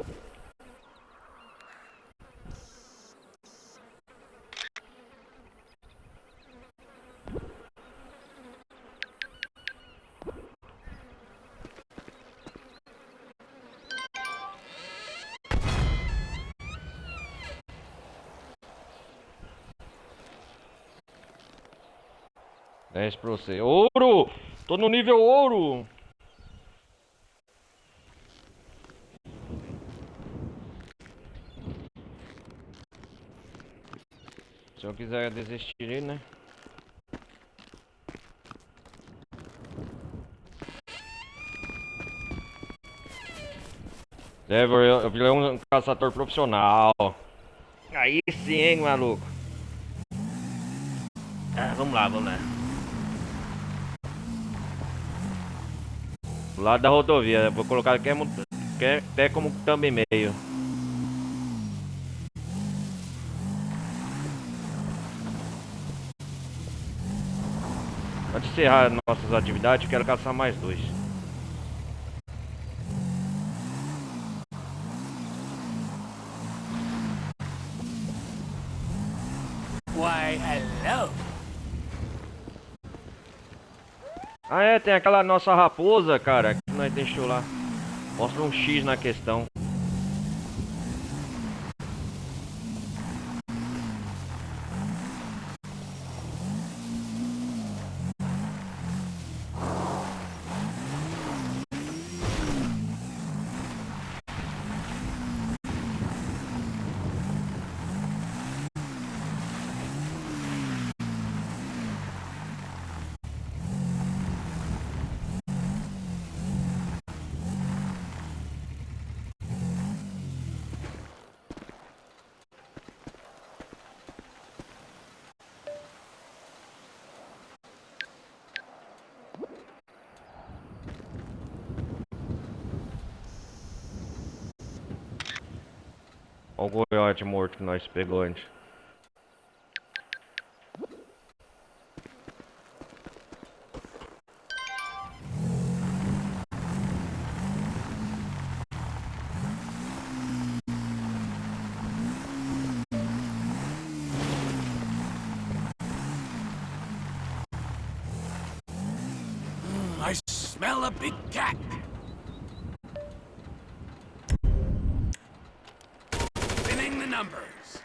Desce pra você. Ouro! Tô no nível ouro! Se eu quiser desistir, né? Eu virei um caçador profissional. Aí sim, hein, maluco. Ah, vamos lá, vamos lá. Do lado da rodovia, vou colocar aqui até como thumb e-mail. Pode encerrar nossas atividades, quero caçar mais dois. Why, hello. Ah é, tem aquela nossa raposa, cara, que nós deixou lá. Mostra um X na questão. Olha o goiote morto que nós pegou antes. I smell a big cat. Spinning the numbers.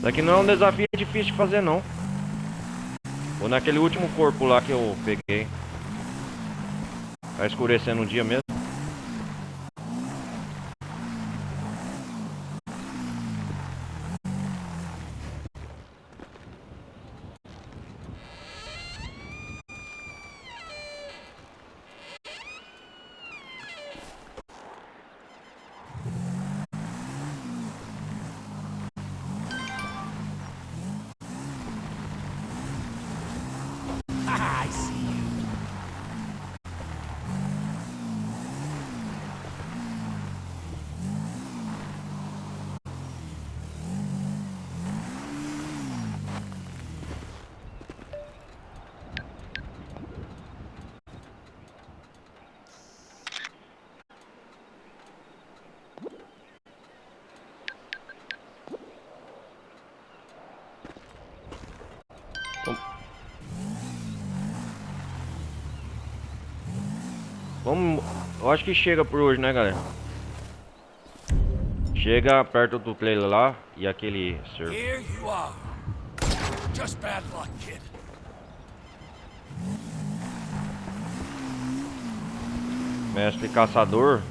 Daqui não é um desafio difícil de fazer, não. Ou naquele último corpo lá que eu peguei. Tá escurecendo o dia mesmo. I see you. Vamos, eu acho que chega por hoje, né, galera? Chega perto do trailer lá e aquele server. Here you are. Just bad luck, kid. Mestre caçador.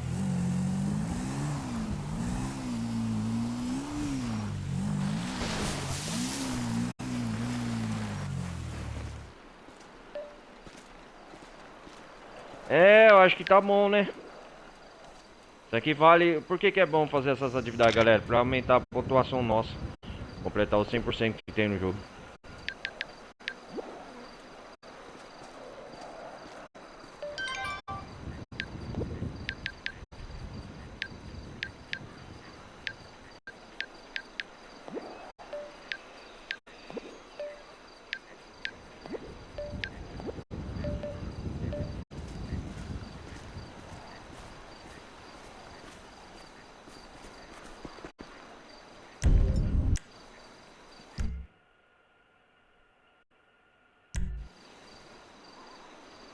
É, eu acho que tá bom, né? Isso aqui vale... Por que que é bom fazer essas atividades, galera? Pra aumentar a pontuação nossa. Completar os 100% que tem no jogo.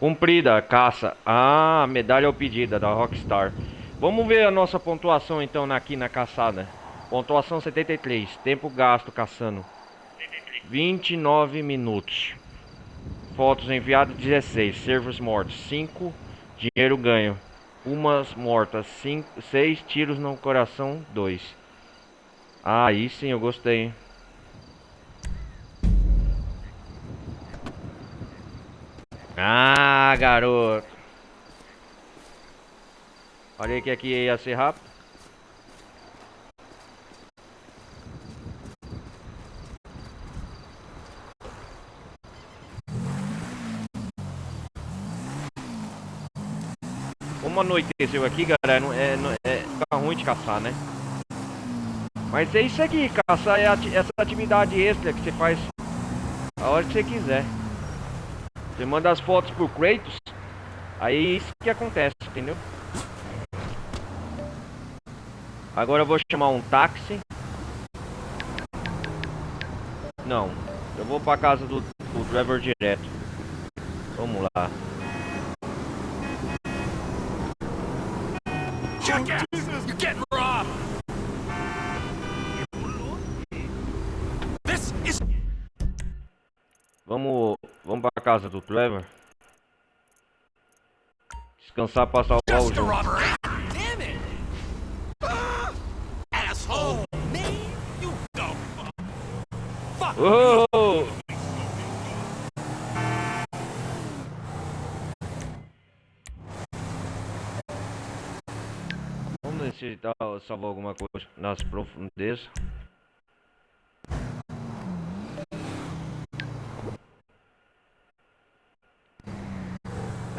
Cumprida, caça. Ah, medalha ao pedido da Rockstar. Vamos ver a nossa pontuação então aqui na caçada. Pontuação 73. Tempo gasto caçando 29 minutos. Fotos enviadas 16. Servos mortos 5. Dinheiro ganho. Umas mortas 6. Tiros no coração 2. Ah, aí sim eu gostei, hein? Ah, garoto. Falei que aqui ia ser rápido. Como anoiteceu aqui, galera, fica ruim de caçar, né? Mas é isso aqui, caçar é essa atividade extra que você faz a hora que você quiser. Você manda as fotos por Kratos, aí isso que acontece, entendeu? Agora eu vou chamar um táxi. Não, eu vou pra casa do Trevor direto. Vamos lá. Jackass! You're getting robbed! This is... Vamos pra casa do Trevor. Descansar pra salvar o just a jogo. robbery! Damn it! Asshole! Me? You go! Fuck! Oh! Vamos ver se salvou alguma coisa nas profundezas.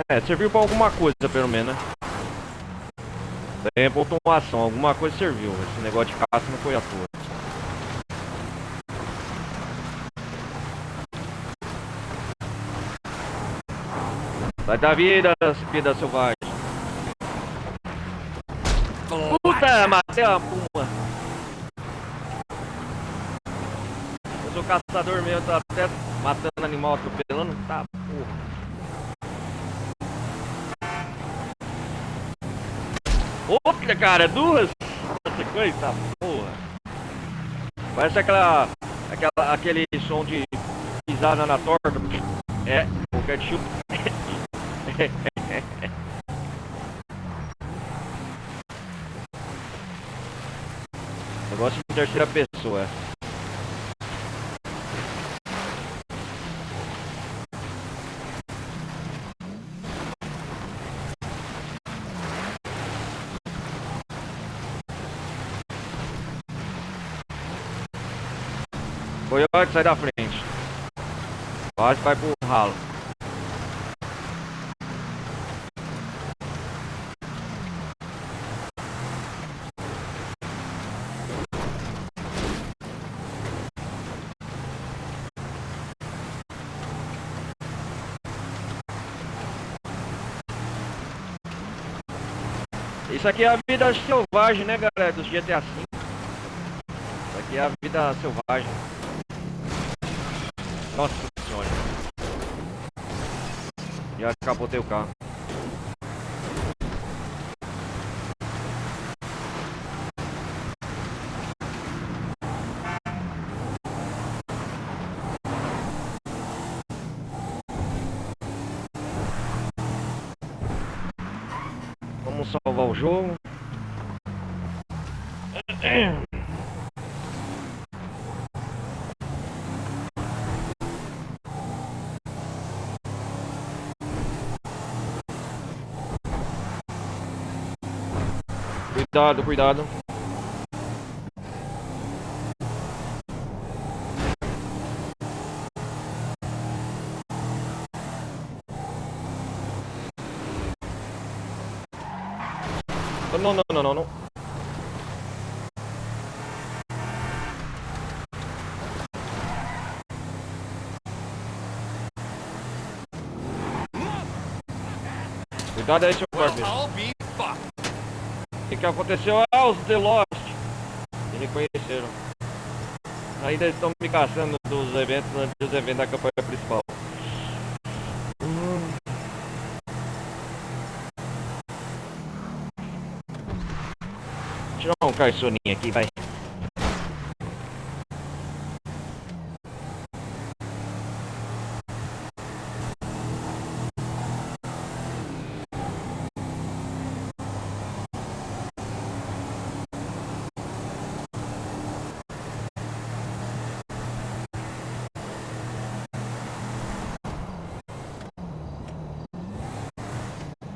É, serviu pra alguma coisa pelo menos, né? Tem pontuação, alguma coisa serviu. Esse negócio de caça não foi à toa. Sai da vida selvagem. Puta, matei a puma. Eu sou caçador mesmo, tô até matando animal, atropelando. Tá, porra. Outra, cara, duas sequência, porra. Parece Aquele som de pisada na torta. É, o ketchup. Negócio em terceira pessoa. Coiote, sai da frente. Quase vai pro ralo. Isso aqui é a vida selvagem, né, galera, dos GTA V. Isso aqui é a vida selvagem. Nossa senhora. Já capotei o carro. Vamos salvar o jogo. Cuidado, cuidado. Não, não, não, não, não. Cuidado aí, seu barbeiro. O que aconteceu? Ah, os The Lost. Me reconheceram. Ainda estão me caçando dos eventos antes dos eventos da campanha principal. Tirar um caixoninho aqui, vai.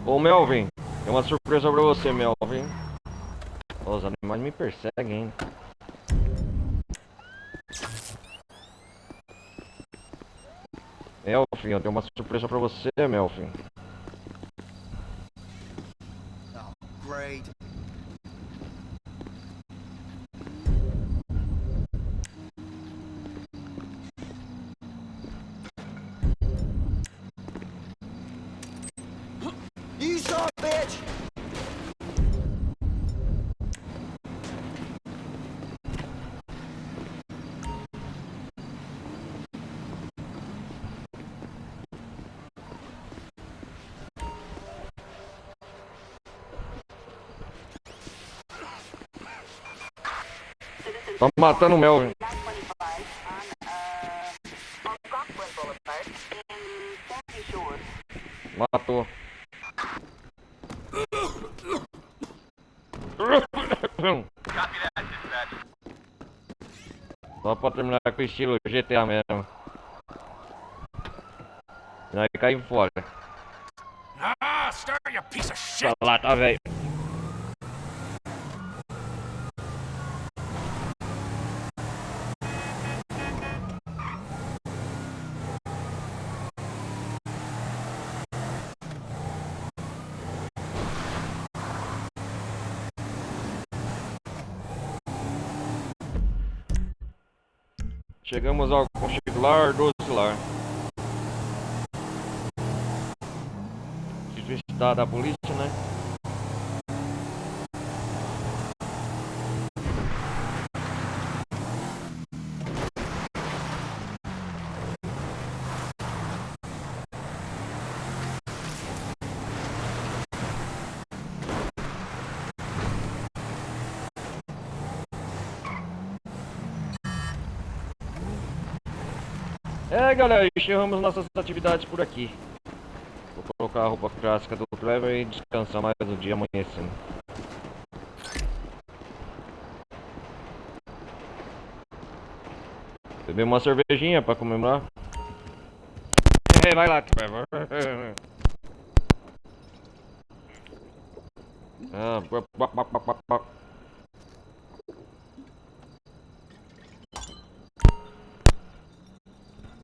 Ô Melvin, tem uma surpresa pra você, Melvin. Os animais me perseguem. Melvin, eu tenho uma surpresa pra você, Melvin. Oh, great. You son of a bitch! Tá matando o Melvin. Matou. Só pra terminar com o estilo GTA mesmo. Aí cai fora. Ah, start, you piece of shit! Lá tá, velho. Chegamos ao conchilar do lar. Visitar da polícia, né? É, galera, encerramos nossas atividades por aqui. Vou colocar a roupa clássica do Trevor e descansar mais um dia amanhecendo. Beber uma cervejinha pra comemorar. Vai lá, Trevor.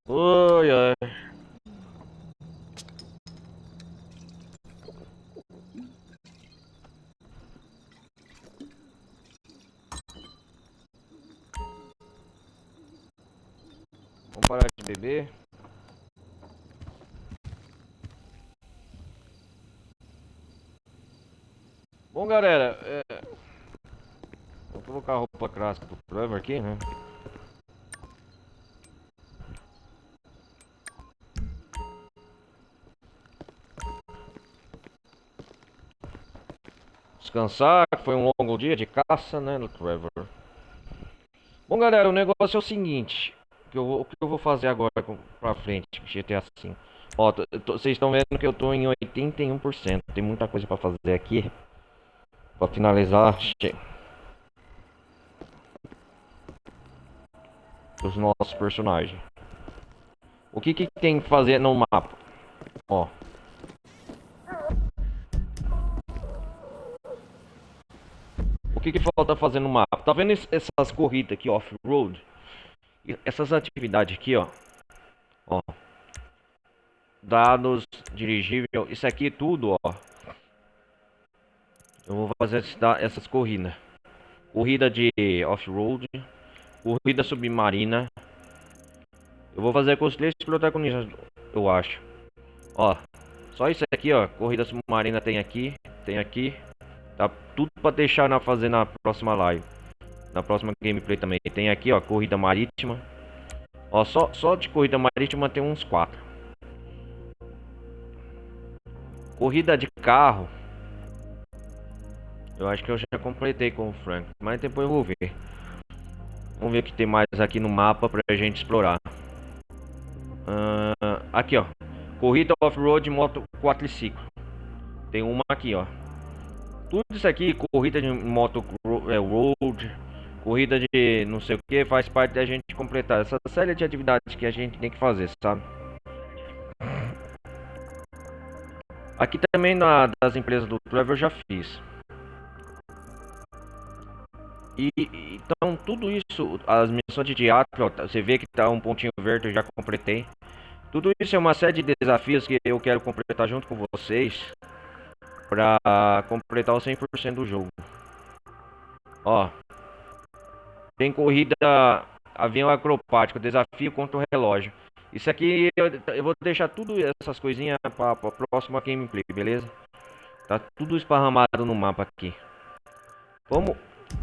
Oi, ai. Vamos parar de beber. Bom, galera, vou colocar a roupa clássica do Trevor aqui, né? Descansar, que foi um longo dia de caça, né, no Trevor. Bom, galera, o negócio é o seguinte, o que eu vou fazer agora pra frente, GTA V. Ó, vocês estão vendo que eu tô em 81%, tem muita coisa pra fazer aqui. Pra finalizar os nossos personagens. O que tem que fazer no mapa? Ó. O que falta fazer no mapa? Tá vendo essas corridas aqui, off-road? Essas atividades aqui, ó. Ó. Dados, dirigível. Isso aqui tudo, ó. Eu vou fazer essas corridas. Corrida de off-road. Corrida submarina. Eu vou fazer com os 3 protagonistas, eu acho. Ó. Só isso aqui, ó. Corrida submarina tem aqui. Tem aqui. Tá tudo pra deixar fazer na próxima live. Na próxima gameplay também. Tem aqui, ó. Corrida marítima. Ó. Só de corrida marítima tem uns 4. Corrida de carro. Eu acho que eu já completei com o Frank, mas depois eu vou ver. Vamos ver o que tem mais aqui no mapa pra gente explorar. Aqui, ó. Corrida off-road moto quadriciclo. Tem uma aqui, ó. Tudo isso aqui, corrida de moto road, corrida de não sei o que, faz parte da gente completar essa série de atividades que a gente tem que fazer, sabe? Aqui também das empresas do Trevor eu já fiz. Então tudo isso, as missões de teatro, ó, você vê que tá um pontinho verde, eu já completei. Tudo isso é uma série de desafios que eu quero completar junto com vocês pra completar o 100% do jogo. Ó, tem corrida avião acrobático, desafio contra o relógio. Isso aqui eu vou deixar tudo essas coisinhas pra próxima gameplay, beleza? Tá tudo esparramado no mapa aqui. Vamos,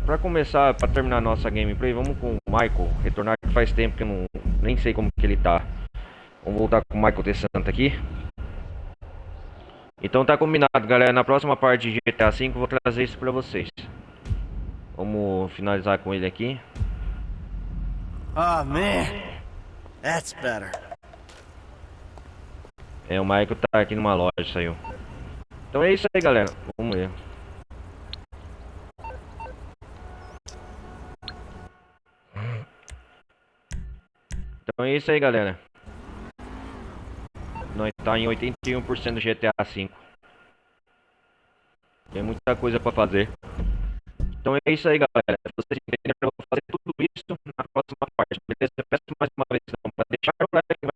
pra começar, pra terminar nossa gameplay, vamos com o Michael, retornar, que faz tempo que eu nem sei como que ele tá. Vamos voltar com o Michael T. Santa aqui. Então tá combinado, galera, na próxima parte de GTA V eu vou trazer isso pra vocês. Vamos finalizar com ele aqui. Oh, man. That's better. O Michael tá aqui numa loja, saiu. Então é isso aí, galera. Vamos ver. Então é isso aí, galera. Nós tá em 81% do GTA V. Tem muita coisa pra fazer. Então é isso aí, galera. Se vocês entenderam, eu vou fazer tudo isso na próxima parte. Beleza? Eu peço mais uma vez não, pra deixar o like